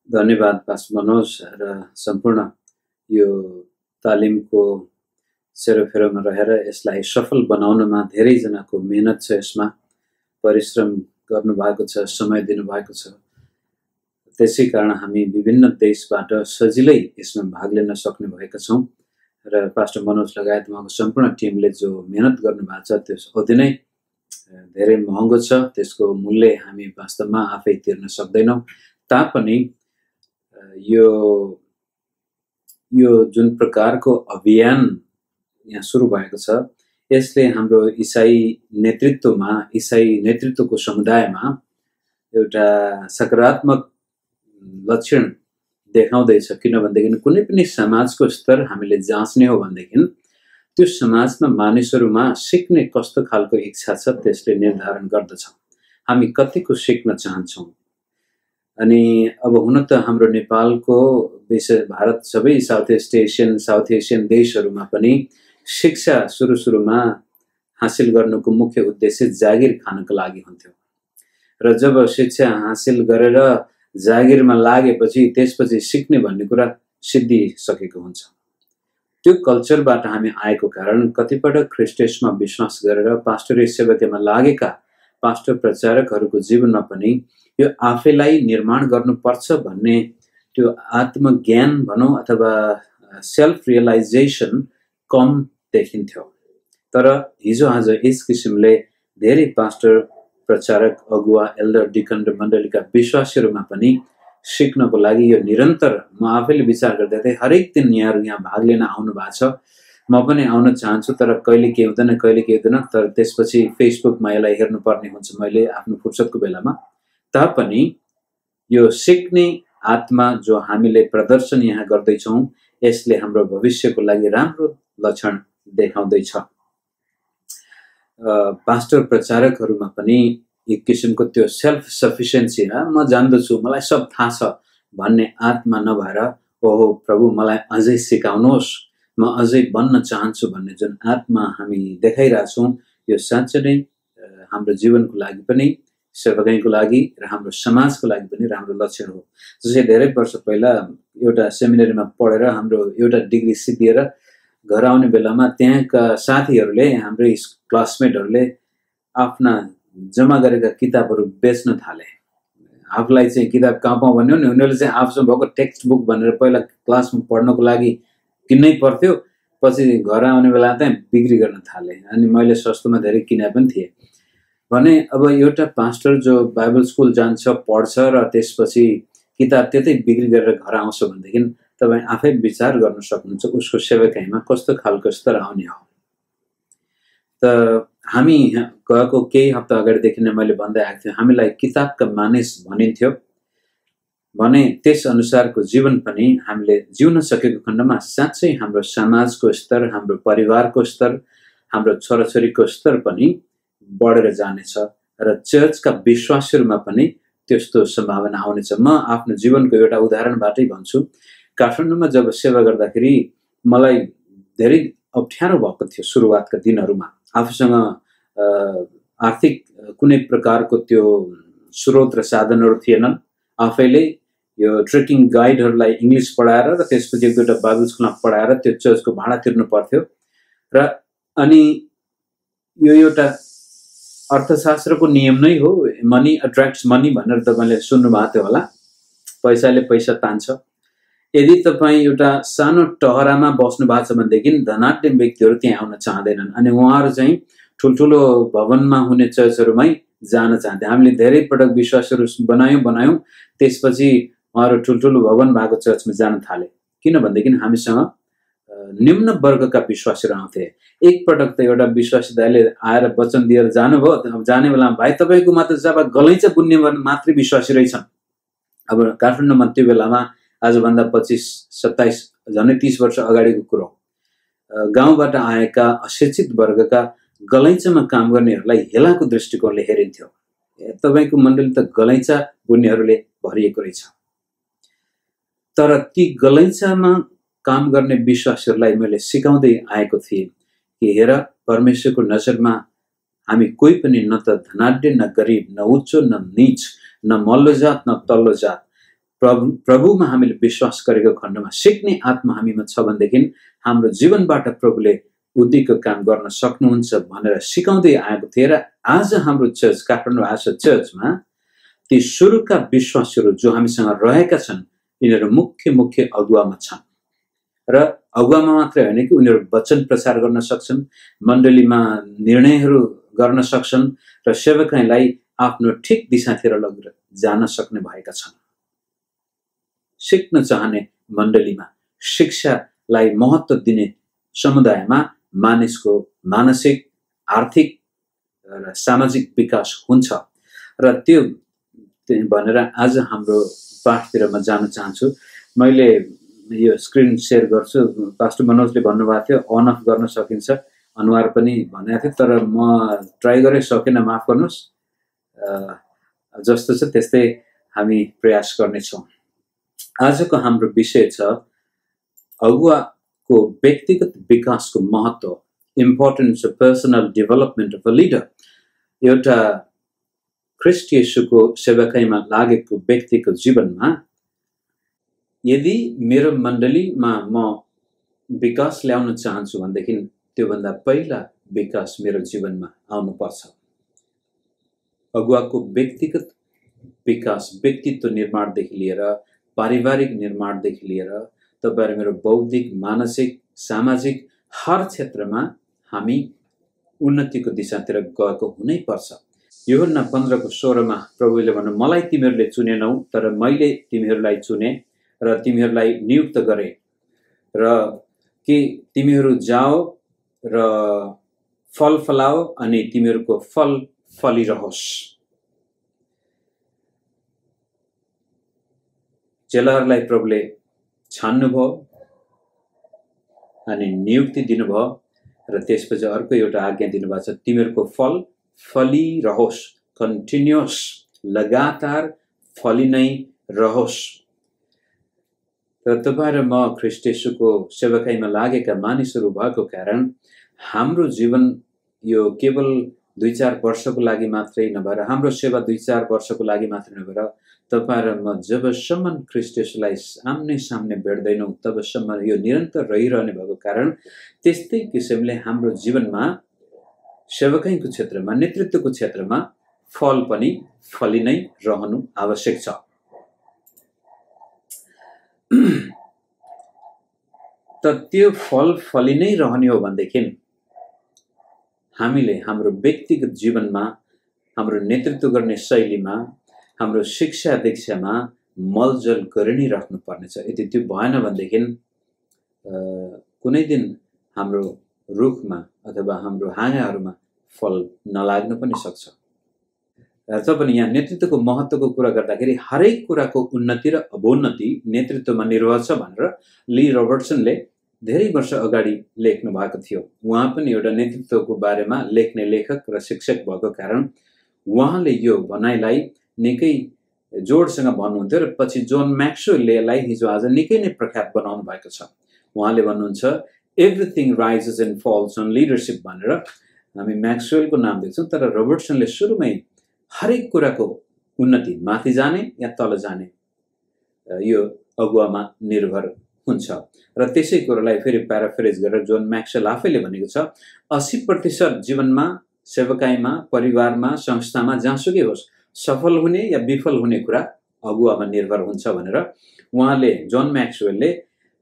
धन्यवाद पास मनोज र सम्पूर्ण यो तालिमको सेरोफेरोमा रहेर यसलाई सफल बनाउनमा धेरैजनाको मेहनत छ, यसमा परिश्रम गर्नुभएको छ, समय दिनुभएको छ। त्यसै कारण हामी विभिन्न देशबाट सजिलै यसमा भाग लिन सक्ने भएका छौँ र पास्टर मनोज लगायत उहाँको सम्पूर्ण टिमले जो मेहनत गर्नुभएको छ त्यो अति नै धेरै महँगो छ। त्यसको मूल्य हामी वास्तवमा आफै तिर्न सक्दैनौँ। तापनि यो जुन प्रकारको अभियान यहाँ सुरु भएको छ यसले हाम्रो इसाई नेतृत्वको समुदायमा एउटा सकारात्मक लक्षण देखाउँदैछ। किनभनेदेखि कुनै पनि समाजको स्तर हामीले जाँच्ने हो भनेदेखि त्यो समाजमा मानिसहरूमा सिक्ने कस्तो खालको इच्छा छ त्यसले निर्धारण गर्दछ हामी कतिको सिक्न चाहन्छौँ। अनि अब हुन त हाम्रो नेपालको विशेष भारत सबै साउथ एसियन देशहरूमा पनि शिक्षा सुरुमा हासिल गर्नुको मुख्य उद्देश्य जागिर खानको लागि हुन्थ्यो र जब शिक्षा हासिल गरेर जागिरमा लागेपछि त्यसपछि सिक्ने भन्ने कुरा सिद्धिसकेको हुन्छ। त्यो कल्चरबाट हामी आएको कारण कतिपटक ख्रिस्टेसमा विश्वास गरेर पास्टरीय सेवामा लागेका पास्टर प्रचारकहरूको जीवनमा पनि यो आफैलाई निर्माण गर्नुपर्छ भन्ने त्यो आत्मज्ञान भनौँ अथवा सेल्फ रियलाइजेसन कम देखिन्थ्यो। तर हिजो आज यस किसिमले धेरै पास्टर प्रचारक अगुवा एल्डर डिकन र मण्डलीका विश्वासीहरूमा पनि सिक्नको लागि यो निरन्तर म आफैले विचार गर्दै थिएँ। हरेक दिन यहाँहरू यहाँ भाग लिन आउनु भएको छ, म पनि आउन चाहन्छु तर कहिले के हुँदैन तर त्यसपछि फेसबुकमा यसलाई हेर्नुपर्ने हुन्छ मैले आफ्नो फुर्सदको बेलामा। तापनि यो सिक्ने आत्मा जो हामीले प्रदर्शन यहाँ गर्दैछौँ यसले हाम्रो भविष्यको लागि राम्रो लक्षण देखाउँदैछ। पास्टर प्रचारकहरूमा पनि एक किसिमको त्यो सेल्फ सफिसियन्सी म जान्दछु मलाई सब थाहा छ भन्ने आत्मा नभएर ओहो प्रभु मलाई अझै सिकाउनुहोस् म अझै बन्न चाहन्छु भन्ने जुन आत्मा हामी देखाइरहेछौँ यो साँच्चै नै हाम्रो जीवनको लागि पनि सेवकाईको लागि र हाम्रो समाजको लागि पनि राम्रो लक्षण हो। जस्तै धेरै वर्ष पहिला एउटा सेमिनारीमा पढेर हाम्रो एउटा डिग्री सिद्धिएर घर आउने बेलामा त्यहाँका साथीहरूले हाम्रै क्लासमेटहरूले आफ्ना जम्मा गरेका किताबहरू बेच्न थाले। आफूलाई चाहिँ किताब कहाँ पाउँ भन्यो नि उनीहरूले चाहिँ आफूसँग भएको टेक्स्ट बुक भनेर पहिला क्लासमा पढ्नको लागि किन्नै पर्थ्यो, पछि घर आउने बेला चाहिँ बिक्री गर्न थाले। अनि मैले सस्तोमा धेरै किने पनि थिएँ भने अब एउटा पास्टर जो बाइबल स्कुल जान्छ पढ्छ र त्यसपछि किताब त्यतै बिक्री गरेर घर आउँछ भनेदेखि तपाईँ आफै विचार गर्न सक्नुहुन्छ उसको सेवकाईमा कस्तो खालको स्तर आउने हो। त हामी गएको केही हप्ता अगाडिदेखि नै मैले भन्दै आएको थिएँ हामीलाई किताबका मानिस भनिन्थ्यो भने त्यस अनुसारको जीवन पनि हामीले जिउन सकेको खण्डमा साँच्चै हाम्रो समाजको स्तर, हाम्रो परिवारको स्तर, हाम्रो छोराछोरीको स्तर पनि बढेर जानेछ र चर्चका विश्वासीहरूमा पनि त्यस्तो सम्भावना आउनेछ। म आफ्नो जीवनको एउटा उदाहरणबाटै भन्छु। काठमाडौँमा जब सेवा गर्दाखेरि मलाई धेरै अप्ठ्यारो भएको थियो सुरुवातका दिनहरूमा। आफूसँग आर्थिक कुनै प्रकारको त्यो स्रोत र साधनहरू थिएनन्। आफैले यो ट्रेकिङ गाइडहरूलाई इङ्ग्लिस पढाएर र त्यसपछि एक दुईवटा बाइबल स्कुलमा पढाएर त्यो चर्चको भाडा तिर्नु पर्थ्यो र अनि यो एउटा अर्थशास्त्रको नियम नै हो, मनी अट्र्याक्ट्स मनी भनेर तपाईँले सुन्नुभएको थियो होला। पैसाले पैसा तान्छ। यदि तपाईँ एउटा सानो टहरामा बस्नु भएको छ भनेदेखि धनाढ्य व्यक्तिहरू त्यहाँ आउन चाहँदैनन् अनि उहाँहरू चाहिँ ठुल्ठुलो भवनमा हुने चर्चहरूमै जान चाहन्थे। हामीले धेरै पटक विश्वासहरू बनायौँ त्यसपछि उहाँहरू ठुल्ठुलो भवन भएको चर्चमा जान थाले। किनभनेदेखि हामीसँग निम्न वर्गका विश्वासीहरू आउँथे। एकपटक त एउटा विश्वासी दाइले आएर वचन दिएर जानुभयो। जाने बेलामा भाइ तपाईँको मात्र जब गलैँचा बुन्ने मात्रै विश्वासी रहेछन्। अब काठमाडौँमा त्यो बेलामा आजभन्दा 25-27 झन्डै 30 वर्ष अगाडिको कुरो। गाउँबाट आएका अशिक्षित वर्गका गलैँचामा काम गर्नेहरूलाई हेलाको दृष्टिकोणले हेरिन्थ्यो। तपाईँको मण्डली त गलैँचा बुन्नेहरूले भरिएको रहेछ। तर ती गलैँचामा काम गर्ने विश्वासीहरूलाई मैले सिकाउँदै आएको थिएँ कि हेर परमेश्वरको नजरमा हामी कोही पनि न त धनाढ्य न गरिब न उच्च न नीच न मल्लो जात न तल्लो जात प्रभुमा हामीले विश्वास गरेको खण्डमा सिक्ने आत्मा हामीमा छ भनेदेखि हाम्रो जीवनबाट प्रभुले उद्धिको काम गर्न सक्नुहुन्छ भनेर सिकाउँदै आएको थिए। र आज हाम्रो चर्च काठमाडौँ आशा चर्चमा ती सुरुका विश्वासीहरू जो हामीसँग रहेका छन् यिनीहरू मुख्य मुख्य अगुवामा छन्। र अगुवामा मात्रै होइन कि उनीहरू वचन प्रचार गर्न सक्छन्, मण्डलीमा निर्णयहरू गर्न सक्छन् र सेवकलाई आफ्नो ठिक दिशातिर लगेर जान सक्ने भएका छन्। सिक्न चाहने मण्डलीमा शिक्षालाई महत्त्व दिने समुदायमा मानिसको मानसिक, आर्थिक र सामाजिक विकास हुन्छ। र त्यो भनेर आज हाम्रो पाठतिर म जान चाहन्छु। मैले यो स्क्रिन सेयर गर्छु। पास्टर मनोजले भन्नुभएको थियो अन अफ गर्न सकिन्छ, अनुहार पनि भनेको थियो, तर म ट्राई गरेँ सकेन, माफ गर्नुहोस्। जस्तो छ त्यस्तै हामी प्रयास गर्नेछौँ। आजको हाम्रो विषय छ अगुवाको व्यक्तिगत विकासको महत्त्व, importance of personal development of a leader. एउटा ख्रीष्ट येशूको सेवकाईमा लागेको व्यक्तिको जीवनमा यदि मेरो मण्डलीमा म विकास ल्याउन चाहन्छु भनेदेखि त्योभन्दा पहिला विकास मेरो जीवनमा आउनुपर्छ। अगुवाको व्यक्तिगत विकास, व्यक्तित्व निर्माणदेखि लिएर पारिवारिक निर्माणदेखि लिएर तपाईहरु मेरो बौद्धिक, मानसिक, सामाजिक हर क्षेत्रमा हामी उन्नतिको दिशातिर गएको हुनै पर्छ। यूहन्ना 15:16 प्रभुले भन्नु, मलाई तिमीहरूले चुनेनौ तर मैले तिमीहरूलाई चुने र तिमीहरूलाई नियुक्त गरे र कि तिमीहरू जाओ र फल फलाओ अनि तिमीहरूको फल फलिरहोस्। चेलाहरूलाई प्रभुले छान्नुभयो अनि नियुक्ति दिनुभयो र त्यसपछि अर्को एउटा आज्ञा दिनुभएको छ, तिमीहरूको फल फलिरहोस्, कन्टिन्युअस, लगातार फलि नै रहोस्। र तपाईं र म ख्रीष्ट येशूको सेवकाईमा लागेका मानिसहरू भएको कारण हाम्रो जीवन यो केवल 2-4 वर्षको लागि मात्रै नभएर, हाम्रो सेवा 2-4 वर्षको लागि मात्रै नभएर, तपाईं र म जबसम्म ख्रीष्ट येशूलाई सामने सामने भेट्दैनौं तबसम्म यो निरन्तर रहिरहने भएको कारण त्यस्तै किसिमले हाम्रो जीवनमा सेवकाईको क्षेत्रमा, नेतृत्वको क्षेत्रमा फल पनि फलि नै रहनु आवश्यक छ। त त्यो फल फलि नै रहने हो भनेदेखि हामीले हाम्रो व्यक्तिगत जीवनमा, हाम्रो नेतृत्व गर्ने शैलीमा, हाम्रो शिक्षा दीक्षामा मलजल गरि नै राख्नु पर्नेछ। यदि त्यो भएन भनेदेखि कुनै दिन हाम्रो रुखमा अथवा हाम्रो हाँगाहरूमा फल नलाग्न पनि सक्छ। तब पनि यहाँ नेतृत्वको महत्त्वको कुरा गर्दाखेरि हरेक कुराको उन्नति र अवोन्नति नेतृत्वमा निर्भर छ भनेर ली रबर्टसनले धेरै वर्ष अगाडि लेख्नु भएको थियो। उहाँ पनि एउटा नेतृत्वको बारेमा लेख्ने लेखक र शिक्षक भएको कारण उहाँले यो भनाइलाई निकै जोडसँग भन्नुहुन्थ्यो र पछि जोन म्याक्सवेलले यसलाई हिजो आज निकै नै प्रख्यात बनाउनु भएको छ। उहाँले भन्नुहुन्छ everything rises and falls on leadership भनेर। हामी म्याक्सवेलको नाम देख्छौँ, तर रबर्टसनले सुरुमै हरेक कुराको उन्नति माथि जाने या तल जाने यो अगुवामा निर्भर हुन्छ। र त्यसै कुरालाई फेरि प्याराफ्रेज गरेर जोन म्याक्सवेल आफैले भनेको छ 80% जीवनमा, सेवकाईमा, परिवारमा, संस्थामा, जहाँसुकै होस्, सफल हुने या विफल हुने कुरा अगुवामा निर्भर हुन्छ भनेर उहाँले, जोन म्याक्सवेलले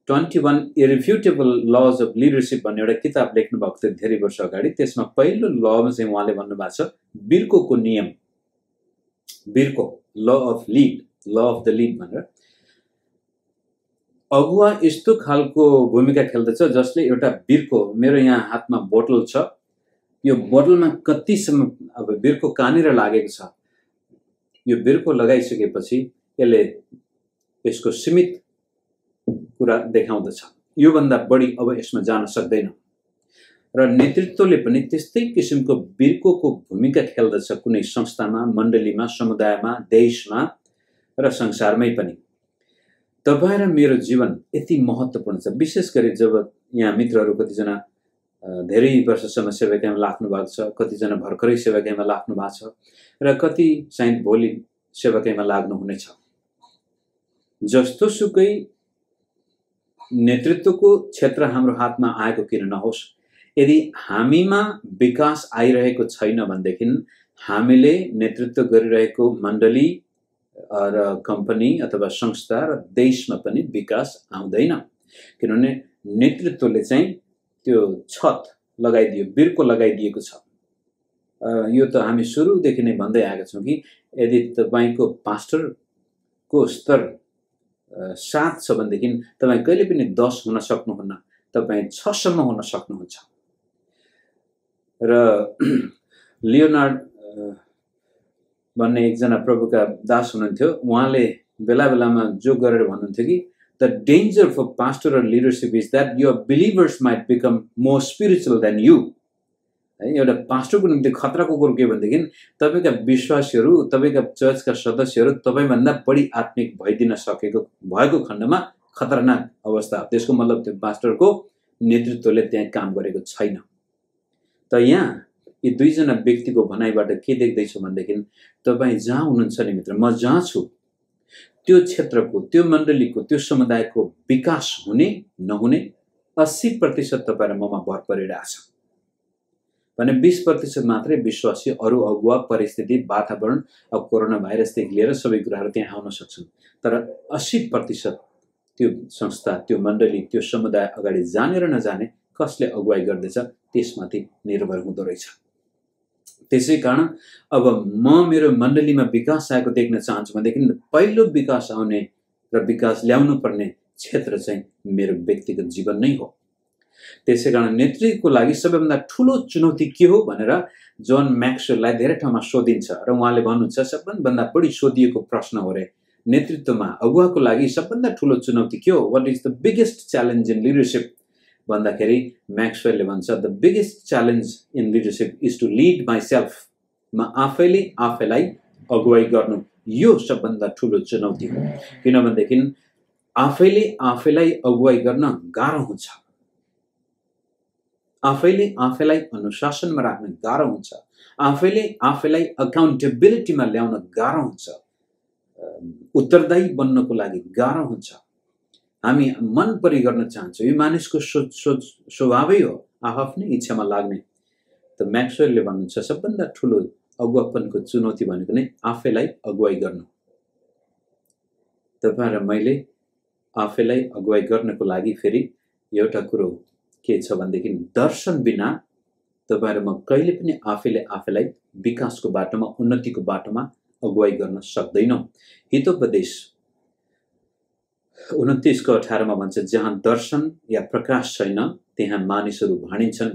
21 इरिफ्युटेबल लज अफ लिडरशिप भन्ने एउटा किताब लेख्नु भएको थियो धेरै वर्ष अगाडि। त्यसमा पहिलो लमा चाहिँ उहाँले भन्नुभएको छ बिर्कोको नियम, बिर्को, law of lead, law of the lead भनेर। अगुवा यस्तो खालको भूमिका खेल्दछ जसले एउटा बिर्को, मेरो यहाँ हातमा बोतल छ, यो बोतलमा कतिसम्म अब बिर्को कहाँनिर लागेको छ, यो बिर्को लगाइसकेपछि यसले यसको सीमित कुरा देखाउँदछ, यो भन्दा बढी अब यसमा जान सक्दैन। र नेतृत्वले पनि त्यस्तै किसिमको बिर्कोको भूमिका खेल्दछ कुनै संस्थामा, मण्डलीमा, समुदायमा, देशमा र संसारमै पनि। तपाईं र मेरो जीवन यति महत्त्वपूर्ण छ, विशेष गरी जब यहाँ मित्रहरू कतिजना धेरै वर्षसम्म सेवाकाईमा लाग्नु भएको छ, कतिजना भर्खरै सेवाकाईमा लाग्नु भएको छ र कति सायद भोलि सेवाकाईमा लाग्नु हुनेछ। जस्तोसुकै नेतृत्वको क्षेत्र हाम्रो हातमा आएको किन नहोस्, यदि हामीमा विकास आइरहेको छैन भनेदेखि हामीले नेतृत्व गरिरहेको मण्डली र कम्पनी अथवा संस्था र देशमा पनि विकास आउँदैन। किनभने नेतृत्वले चाहिँ त्यो छत लगाइदियो, बिर्को लगाइदिएको छ। यो त हामी सुरुदेखि नै भन्दै आएका छौँ कि यदि तपाईको पास्टरको स्तर 7 छ भनेदेखि तपाईँ कहिले पनि 10 हुन सक्नुहुन्न, तपाईँ 6 सम्म हुन सक्नुहुन्छ। र लियोनार्ड भन्ने एकजना प्रभुका दास हुनुहुन्थ्यो, उहाँले बेला बेलामा जोक गरेर भन्नुहुन्थ्यो कि the danger for pastor or leadership is that your believers might become more spiritual than you। एउटा पास्टरको निम्ति खतराको कुरो के भनेदेखि तपाईका विश्वासीहरू, तपाईका चर्चका सदस्यहरू तपाईभन्दा बढी आत्मिक भइदिन भएको खण्डमा खतरनाक अवस्था। त्यसको मतलब त्यो पास्टरको नेतृत्वले त्यहाँ काम गरेको छैन। त यहाँ यी दुईजना व्यक्तिको भनाइबाट के देख्दैछु भनेदेखि तपाईँ जहाँ हुनुहुन्छ नि मित्र, म जहाँ छु त्यो क्षेत्रको, त्यो मण्डलीको, त्यो समुदायको विकास हुने नहुने 80% तपाईँ र ममा भर परिरहेछ भने 20% मात्रै विश्वासी, अरू अगुवा, परिस्थिति, वातावरण, अब कोरोना भाइरसदेखि लिएर सबै कुराहरू त्यहाँ आउन सक्छन्। तर 80% त्यो संस्था, त्यो मण्डली, त्यो समुदाय अगाडि जाने र नजाने, कसले अगुवाई गर्दैछ त्यसमाथि निर्भर हुँदो रहेछ। त्यसै कारण अब म मेरो मण्डलीमा विकास आएको देख्न चाहन्छु भनेदेखि पहिलो विकास आउने र विकास ल्याउनु पर्ने क्षेत्र चाहिँ मेरो व्यक्तिगत जीवन नै हो। त्यसै कारण नेतृत्वको लागि सबैभन्दा ठुलो चुनौती के हो भनेर जोन म्याक्सवेललाई धेरै ठाउँमा सोधिन्छ र उहाँले भन्नुहुन्छ सबैभन्दा बढी सोधिएको प्रश्न हो रे नेतृत्वमा अगुवाको लागि सबभन्दा ठुलो चुनौती के हो, what is the biggest challenge in leadership भन्दाखेरि म्याक्सवेलले भन्छ the biggest challenge in leadership is to lead myself. म आफैले आफैलाई अगुवाई गर्नु, यो सबभन्दा ठुलो चुनौती हो। किनभनेदेखि आफैले आफैलाई अगुवाई गर्न गाह्रो हुन्छ, आफैले आफैलाई अनुशासनमा राख्न गाह्रो हुन्छ, आफैले आफैलाई अकाउन्टेबिलिटीमा ल्याउन गाह्रो हुन्छ, उत्तरदायी बन्नको लागि गाह्रो हुन्छ। हामी मन परि गर्न चाहन्छौँ, यो मानिसको स्वभावै हो, आफ्नै इच्छामा लाग्ने। त म्याक्सवेलले भन्नुहुन्छ सबभन्दा ठुलो अगुवापनको चुनौती भनेको नै आफैलाई अगुवाई गर्नु। तपाईँ र मैले आफैलाई अगुवाई गर्नको लागि फेरि एउटा कुरो के छ भनेदेखि दर्शन बिना तपाईँ र म कहिले पनि आफैले आफैलाई विकासको बाटोमा, उन्नतिको बाटोमा अगुवाई गर्न सक्दैनौँ। हितोपदेश 29:18 भन्छ जहाँ दर्शन या प्रकाश छैन त्यहाँ मानिसहरू भाँडिन्छन्।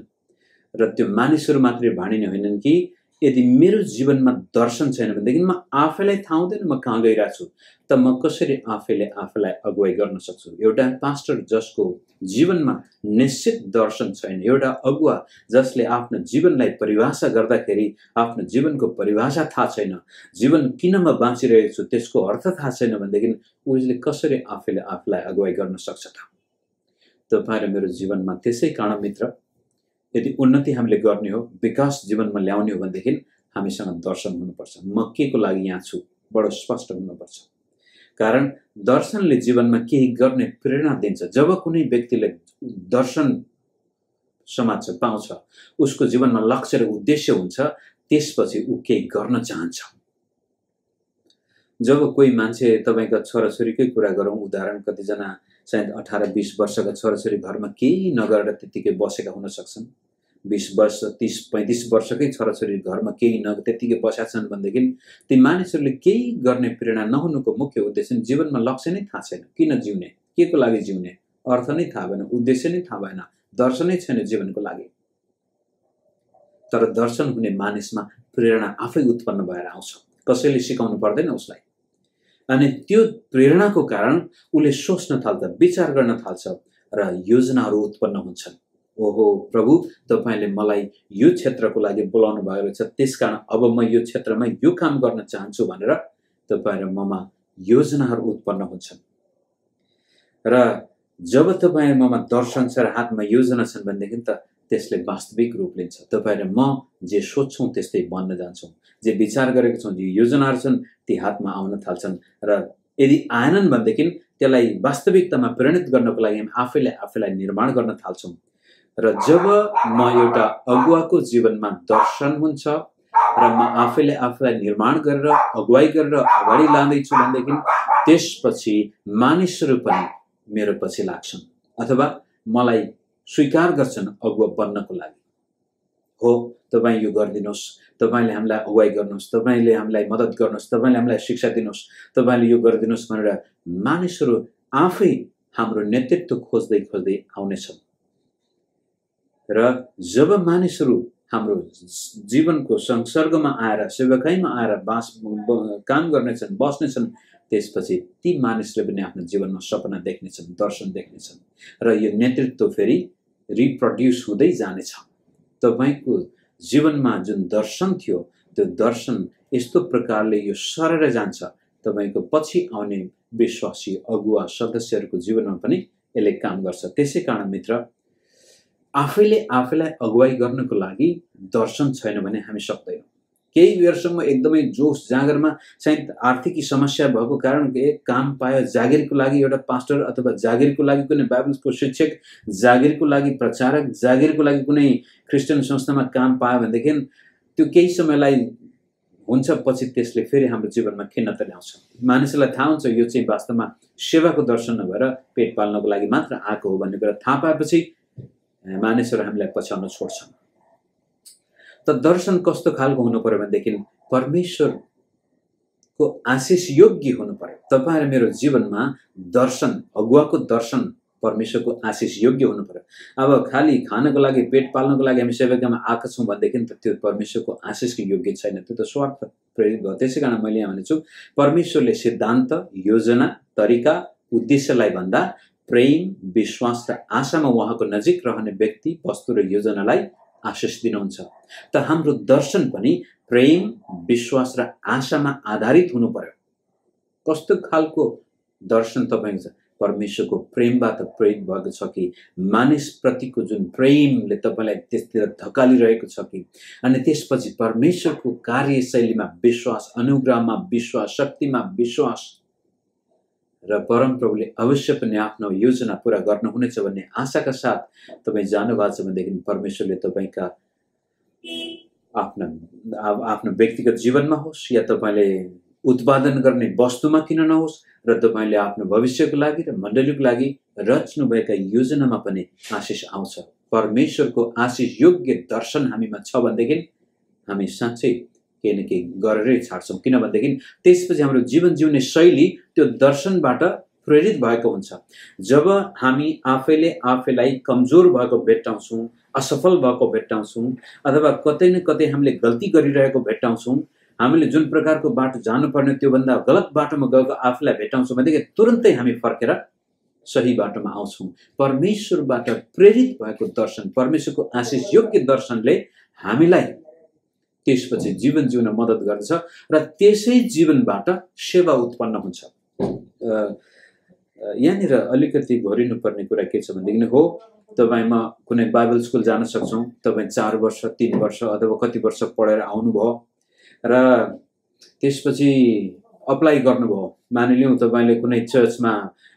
र त्यो मानिसहरू मात्रै भाँडिने होइनन् कि यदि मेरो जीवनमा दर्शन छैन भनेदेखि म आफैलाई थाहा हुँदैन म कहाँ गइरहेको छु, त म कसरी आफैले आफैलाई अगुवाई गर्न सक्छु। एउटा पास्टर जसको जीवनमा निश्चित दर्शन छैन, एउटा अगुवा जसले आफ्नो जीवनलाई परिभाषा गर्दाखेरि आफ्नो जीवनको परिभाषा थाहा छैन, जीवन किन म बाँचिरहेको छु त्यसको अर्थ थाहा छैन भनेदेखि उसले कसरी आफैले आफूलाई अगुवाई गर्न सक्छ त। तपाईँ र मेरो जीवनमा त्यसै कारण मित्र, यदि उन्नति हामीले गर्ने हो, विकास जीवनमा ल्याउने हो भनेदेखि हामीसँग दर्शन हुनुपर्छ। म के को लागि यहाँ छु बडो स्पष्ट हुनुपर्छ। कारण दर्शनले जीवनमा केही गर्ने प्रेरणा दिन्छ। जब कुनै व्यक्तिले दर्शन समाज पाउँछ, उसको जीवनमा लक्ष्य र उद्देश्य हुन्छ, त्यसपछि ऊ केही गर्न चाहन्छ। जब कोही मान्छे, तपाईका छोराछोरीकै कुरा गरौँ, उदाहरण कतिजना सायद 18-20 वर्षका छोराछोरी घरमा केही नगरेर त्यतिकै बसेका हुन सक्छन्। 20 वर्ष, 30-35 वर्षकै छोराछोरी घरमा केही त्यतिकै बसेका छन् भनेदेखि ती मानिसहरूले केही गर्ने प्रेरणा नहुनुको मुख्य उद्देश्य जीवनमा लक्ष्य नै थाहा छैन, किन जिउने, के को लागि जिउने, अर्थ नै थाहा भएन, उद्देश्य नै थाहा भएन, दर्शनै छैन जीवनको लागि। तर दर्शन हुने मानिसमा प्रेरणा आफै उत्पन्न भएर आउँछ, कसैले सिकाउनु पर्दैन उसलाई। अनि त्यो प्रेरणाको कारण उसले सोच्न थाल्छ, विचार गर्न थाल्छ र योजनाहरू उत्पन्न हुन्छन्। ओहो प्रभु, तपाईले मलाई यो क्षेत्रको लागि बोलाउनु भएको छ, त्यसकारण अब म यो क्षेत्रमा यो काम गर्न चाहन्छु भनेर तपाईँ र ममा योजनाहरू उत्पन्न हुन्छन्। र जब तपाईँ ममा दर्शन छ र हातमा योजना छन् भनेदेखि त त्यसले वास्तविक रूप लिन्छ। तपाईँ र म जे सोच्छौँ त्यस्तै बन्न जान्छौँ, जे विचार गरेको छौँ, जे योजनाहरू छन् ती हातमा आउन थाल्छन् र यदि आएनन् भनेदेखि त्यसलाई वास्तविकतामा परिणत गर्नको लागि हामी आफैले आफैलाई निर्माण गर्न थाल्छौँ। र जब म एउटा अगुवाको जीवनमा दर्शन हुन्छ र म आफैले आफैलाई निर्माण गरेर अगुवाई गरेर अगाडि लाँदैछु भनेदेखि त्यसपछि मानिसहरू पनि मेरो पछि लाग्छन् अथवा मलाई स्वीकार गर्छन् अगुवा बन्नको लागि। हो, तपाईँ यो गरिदिनुहोस्, तपाईँले हामीलाई अगुवाई गर्नुहोस्, तपाईँले हामीलाई मद्दत गर्नुहोस्, तपाईँले हामीलाई शिक्षा दिनुहोस्, तपाईँले यो गरिदिनुहोस् भनेर मानिसहरू आफै हाम्रो नेतृत्व खोज्दै खोज्दै आउनेछन्। र जब मानिसहरू हाम्रो जीवनको संसर्गमा आएर सेवकाईमा आएर काम गर्नेछन्, बस्नेछन्, त्यसपछि ती मानिसले पनि आफ्नो जीवनमा सपना देख्नेछन्, दर्शन देख्नेछन् र यो नेतृत्व फेरि रिप्रोड्युस हुँदै जानेछ। तपाईको जीवनमा जुन दर्शन थियो त्यो दर्शन यस्तो प्रकारले यो सरेर जान्छ, तपाईको पछि आउने विश्वासी अगुवा सदस्यहरूको जीवनमा पनि यसले काम गर्छ। त्यसै कारण मित्र, आफैले आफैलाई अगुवाई गर्नको लागि दर्शन छैन भने हामी सक्दैनौँ। केही बेरसम्म एकदमै जोस जागरमा चाहिँ आर्थिक समस्या भएको कारण काम पायो, जागिरको लागि एउटा पास्टर अथवा जागिरको लागि कुनै बाइबलको शिक्षक, जागिरको लागि प्रचारक, जागिरको लागि कुनै क्रिस्चियन संस्थामा काम पायो भनेदेखि त्यो केही समयलाई हुन्छ, पछि त्यसले फेरि हाम्रो जीवनमा खिन्नता ल्याउँछ। मानिसलाई थाहा हुन्छ यो चाहिँ वास्तवमा सेवाको दर्शन नभएर पेट पाल्नको लागि मात्र आएको हो भन्ने कुरा थाहा पाएपछि मानिसहरू हामीलाई पछ्याउन छोड्छन्। त दर्शन कस्तो खालको हुनु पर्यो भनेदेखि परमेश्वरको आशिष योग्य हुनु पर्यो। तपाईँ र मेरो जीवनमा दर्शन, अगुवाको दर्शन परमेश्वरको आशिष योग्य हुनु पर्यो। अब खाली खानको लागि, पेट पाल्नको लागि हामी सेवाकामा आएका छौँ भनेदेखि त त्यो परमेश्वरको आशिषको योग्य छैन, त्यो त स्वार्थ प्रेरित भयो। त्यसै कारण मैले यहाँ भनेछु परमेश्वरले सिद्धान्त, योजना, तरिका, उद्देश्यलाई भन्दा प्रेम, विश्वास र आशामा उहाँको नजिक रहने व्यक्ति, वस्तु र योजनालाई आशिष दिनुहुन्छ। त हाम्रो दर्शन पनि प्रेम, विश्वास र आशामा आधारित हुनु पर्यो। कस्तो खालको दर्शन तपाईँको छ? परमेश्वरको प्रेमबाट प्रेरित भएको छ कि मानिसप्रतिको जुन प्रेमले तपाईँलाई त्यसतिर धकालिरहेको छ कि, अनि त्यसपछि परमेश्वरको कार्यशैलीमा विश्वास, अनुग्रहमा विश्वास, शक्तिमा विश्वास र परमप्रभुले अवश्य पनि आफ्नो योजना पूरा गर्नुहुनेछ भन्ने आशाका साथ तपाईँ जानुभएको छ भनेदेखि परमेश्वरले तपाईँका आफ्नो व्यक्तिगत जीवनमा होस् या तपाईँले उत्पादन गर्ने वस्तुमा किन नहोस् र तपाईँले आफ्नो भविष्यको लागि र मण्डलीको लागि रच्नुभएका योजनामा पनि आशिष आउँछ। परमेश्वरको आशिष योग्य दर्शन हामीमा छ भनेदेखि हामी साँच्चै केही न केही गरेरै छाड्छौँ। किनभनेदेखि त्यसपछि हाम्रो जीवन जिउने शैली त्यो दर्शनबाट प्रेरित भएको हुन्छ। जब हामी आफैले आफैलाई कमजोर भएको भेट्टाउँछौँ, असफल भएको भेट्टाउँछौँ अथवा कतै न कतै हामीले गल्ती गरिरहेको भेट्टाउँछौँ, हामीले जुन प्रकारको बाटो जानुपर्ने त्योभन्दा गलत बाटोमा गएको आफूलाई भेट्टाउँछौँ भनेदेखि तुरन्तै हामी फर्केर सही बाटोमा आउँछौँ। परमेश्वरबाट प्रेरित भएको दर्शन, परमेश्वरको आशिष योग्य दर्शनले हामीलाई त्यसपछि जीवन जिउन मद्दत गर्दछ र त्यसै जीवनबाट सेवा उत्पन्न हुन्छ। यहाँनिर अलिकति घोरिनुपर्ने कुरा के छ भनेदेखि, हो तपाईँ म कुनै बाइबल स्कुल जान सक्छौँ, तपाईँ 4 वर्ष 3 वर्ष अथवा कति वर्ष पढेर आउनुभयो र त्यसपछि अप्लाई गर्नुभयो। मानिलिउँ तपाईँले कुनै चर्चमा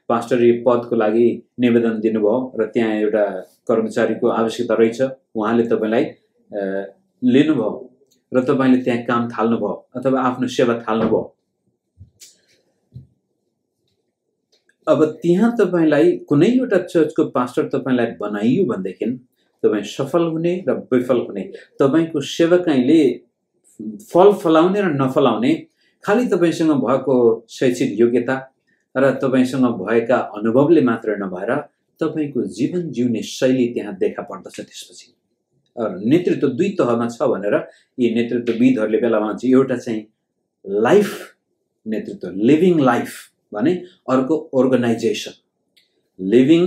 पास्टरी पदको लागि निवेदन दिनुभयो र त्यहाँ एउटा कर्मचारीको आवश्यकता रहेछ, उहाँले तपाईँलाई लिनुभयो र तपाईँले त्यहाँ काम थाल्नुभयो अथवा आफ्नो सेवा थाल्नुभयो। अब त्यहाँ तपाईँलाई कुनै एउटा चर्चको पास्टर तपाईँलाई बनाइयो भनेदेखि तपाईँ सफल हुने र विफल हुने, तपाईँको सेवकाईले फल फलाउने र नफलाउने खालि तपाईँसँग भएको शैक्षिक योग्यता र तपाईँसँग भएका अनुभवले मात्र नभएर तपाईँको जीवन जिउने शैली त्यहाँ देखा पर्दछ। त्यसपछि नेतृत्व 2 तहमा छ भनेर यी नेतृत्वविदहरूले बेला भन्छ। एउटा चाहिँ लाइफ नेतृत्व, लिभिङ लाइफ भने, अर्को organisation, living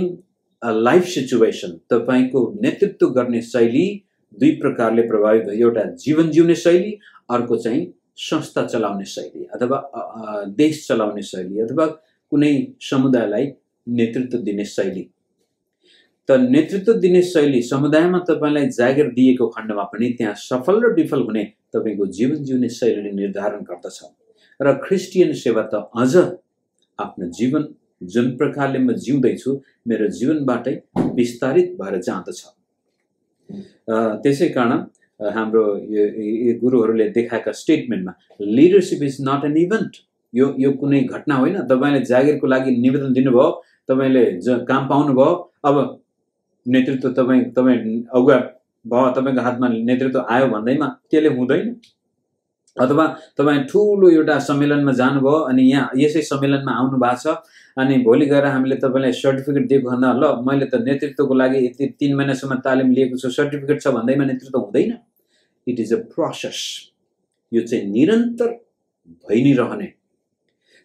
a life situation. तपाईँको नेतृत्व गर्ने शैली 2 प्रकारले प्रभावित भयो। एउटा जीवन जिउने शैली, अर्को चाहिँ संस्था चलाउने शैली अथवा देश चलाउने शैली अथवा कुनै समुदायलाई नेतृत्व दिने शैली। त नेतृत्व दिने शैली समुदायमा तपाईँलाई जागिर दिएको खण्डमा पनि त्यहाँ सफल र विफल हुने तपाईँको जीवन जिउने शैलीले निर्धारण गर्दछ। र ख्रिस्टियन सेवा त अझ आफ्नो जीवन जुन प्रकारले म जिउँदैछु मेरो जीवनबाटै विस्तारित भएर जाँदछ। त्यसै कारण हाम्रो यो गुरुहरूले देखाएका स्टेटमेन्टमा leadership is not an event, यो कुनै घटना होइन। तपाईले जागिरको लागि निवेदन दिनुभयो, तपाईले काम पाउनुभयो, अब नेतृत्व तपाईँ अगुवा भयो, तपाईको हातमा नेतृत्व आयो भन्दैमा त्यसले हुँदैन। अथवा तपाईँ ठुलो एउटा सम्मेलनमा जानुभयो अनि यहाँ यसै सम्मेलनमा आउनु भएको छ अनि भोलि गएर हामीले तपाईँलाई सर्टिफिकेट दिएको भन्दा ल मैले त नेतृत्वको लागि यति 3 महिनासम्म तालिम लिएको छु, सर्टिफिकेट छ भन्दैमा नेतृत्व हुँदैन। It is a process. यो चाहिँ निरन्तर भइ नै रहने,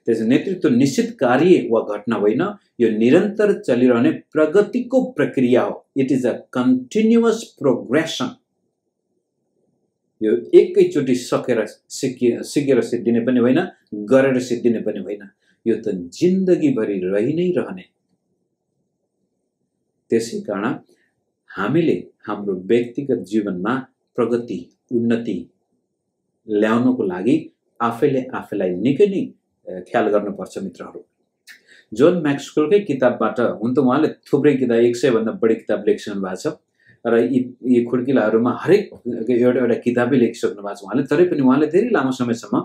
त्यसै नेतृत्व निश्चित कार्य वा घटना होइन, यो निरन्तर चलिरहने प्रगतिको प्रक्रिया हो। It is a continuous progression. यो एकैचोटि सिकेर सिद्धिने पनि होइन, गरेर सिद्धिने पनि होइन, यो त जिन्दगीभरि रहि नै रहने। त्यसै कारण हामीले हाम्रो व्यक्तिगत जीवनमा प्रगति उन्नति ल्याउनको लागि आफैलाई निकै नै ख्याल गर्नुपर्छ मित्रहरू। जोन मैक्सवेलकै किताबबाट, हुन त उहाँले थुप्रै किताब 100 भन्दा बढी किताब लेखिसक्नु भएको छ र यी खुड्किलाहरूमा हरेक एउटा किताबै लेखिसक्नु भएको छ उहाँले। तरै पनि उहाँले धेरै लामो समयसम्म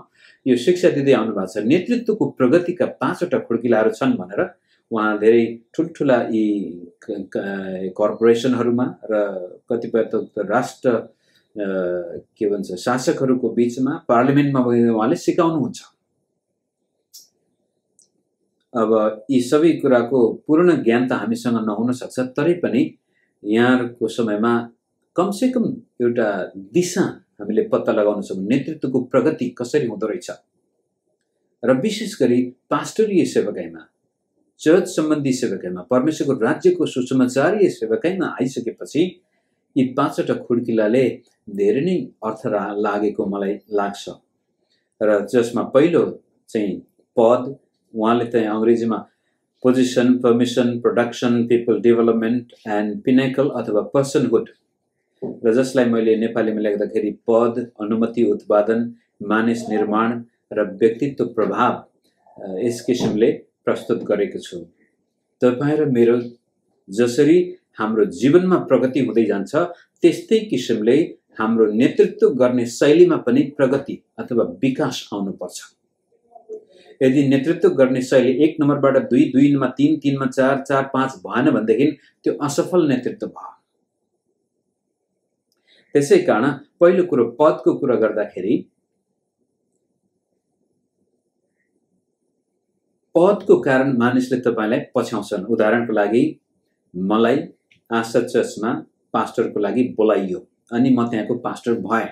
यो शिक्षा दिँदै आउनु भएको छ। नेतृत्वको प्रगतिका 5वटा खुड्किलाहरू छन् भनेर उहाँ धेरै ठुल्ठुला यी कर्पोरेसनहरूमा र कतिपय राष्ट्र के भन्छ शासकहरूको बीचमा पार्लिमेन्टमा उहाँले सिकाउनुहुन्छ। अब यी सबै कुराको पूर्ण ज्ञान त हामीसँग नहुन सक्छ, तरै पनि यहाँको समयमा कमसेकम एउटा दिशा हामीले पत्ता लगाउन सकौँ नेतृत्वको प्रगति कसरी हुँदो रहेछ। र विशेष गरी पास्टरीय सेवकाईमा, चर्च सम्बन्धी सेवकाईमा, परमेश्वरको राज्यको सुसमाचारीय सेवकाईमा आइसकेपछि यी 5वटा खुड्किलाले धेरै नै अर्थ लागेको मलाई लाग्छ। र जसमा पहिलो चाहिँ पद, उहाँले चाहिँ अंग्रेजीमा position, permission, production, people development and pinnacle अथवा पर्सनहुड, र जसलाई मैले नेपालीमा लेख्दाखेरि पद, अनुमति, उत्पादन, मानिस निर्माण र व्यक्तित्व प्रभाव यस किसिमले प्रस्तुत गरेको छु। तपाईँ र मेरो जसरी हाम्रो जीवनमा प्रगति हुँदै जान्छ त्यस्तै किसिमले हाम्रो नेतृत्व गर्ने शैलीमा पनि प्रगति अथवा विकास आउनुपर्छ। यदि नेतृत्व गर्ने शैली 1 नम्बरबाट 2, 2 मा 3, 3 मा 4, 4, 5 भएन भनेदेखि त्यो असफल नेतृत्व भयो। त्यसै कारण पहिलो कुरो पदको कुरा गर्दाखेरि पदको कारण मानिसले तपाईलाई पछ्याउँछन्। उदाहरणको लागि मलाई आशा चर्चमा पास्टरको लागि बोलाइयो अनि म त्यहाँको पास्टर भएँ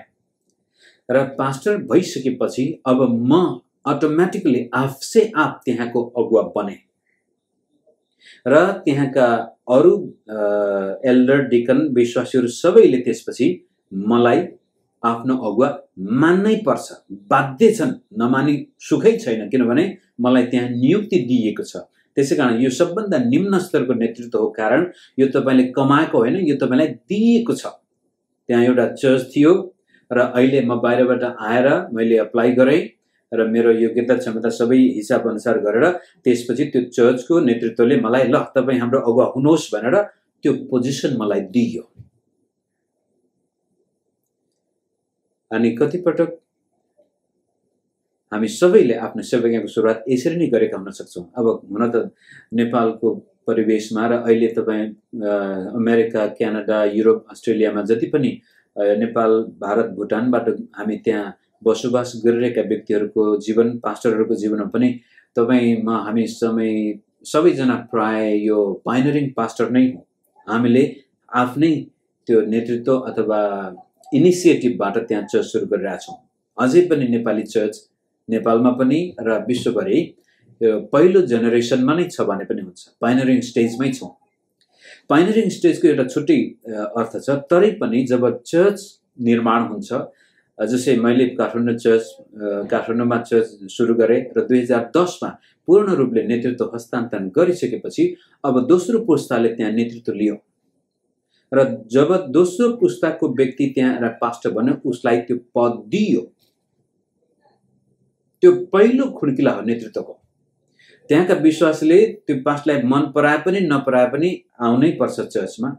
र पास्टर भइसकेपछि अब म अटोमेटिकली आफसे आप त्यहाँको अगुवा बने र त्यहाँका अरु एल्डर डिकन विश्वासीहरू सबैले त्यसपछि मलाई आफ्नो अगुवा मान्नै पर्छ, बाध्य छन्, नमानी सुखै छैन, किनभने मलाई त्यहाँ नियुक्ति दिएको छ। त्यसैकारण यो सबभन्दा निम्न स्तरको नेतृत्व हो, कारण यो तपाईले कमाएको होइन, यो तपाईलाई दिएको छ। त्यहाँ एउटा चर्च थियो र अहिले म बाहिरबाट आएर मैले अप्लाई गरेँ र मेरो योग्यता क्षमता सबै हिसाब अनुसार गरेर त्यसपछि त्यो चर्चको नेतृत्वले मलाई ल तपाई हाम्रो अगुवा हुनुहोस् भनेर त्यो पोजिसन मलाई दियो। अनि कतिपटक हामी सबैले आफ्नो सेवाको सुरुवात यसरी नै गरेका हुन सक्छौं। अब हुन त नेपालको परिवेशमा र अहिले तपाई अमेरिका, क्यानाडा, युरोप, अस्ट्रेलियामा जति पनि नेपाल, भारत, भुटानबाट हामी त्यहाँ बसोबास गरिरहेका व्यक्तिहरूको जीवन, पास्टरहरूको जीवनमा पनि तपाईमा हामी सबैजना प्राय यो पाइनरिङ पास्टर नै हो। हामीले आफ्नै त्यो नेतृत्व अथवा इनिसिएटिभबाट त्यहाँ चर्च सुरु गरिरहेका छौं। अझै पनि नेपाली चर्च नेपालमा पनि र विश्वभरि पहिलो जेनेरेसनमा नै छ भने पनि हुन्छ, पाइनरिङ स्टेजमै छौं। पाइनरिङ स्टेजको एउटा छुट्टै अर्थ छ, तरै पनि जब चर्च निर्माण हुन्छ, जसै मैले काठमाडौँमा चर्च सुरु गरेँ र 2010 मा पूर्ण रूपले नेतृत्व हस्तान्तरण गरिसकेपछि अब दोस्रो पुस्ताले त्यहाँ नेतृत्व लियो र जब दोस्रो पुस्ताको व्यक्ति त्यहाँ पास्टर बन्यो उसलाई त्यो पद दियो। त्यो पहिलो खुड्किला हो नेतृत्वको। त्यहाँका विश्वासीले त्यो पास्टरलाई मन पराए पनि नपराए पनि आउनै पर्छ चर्चमा,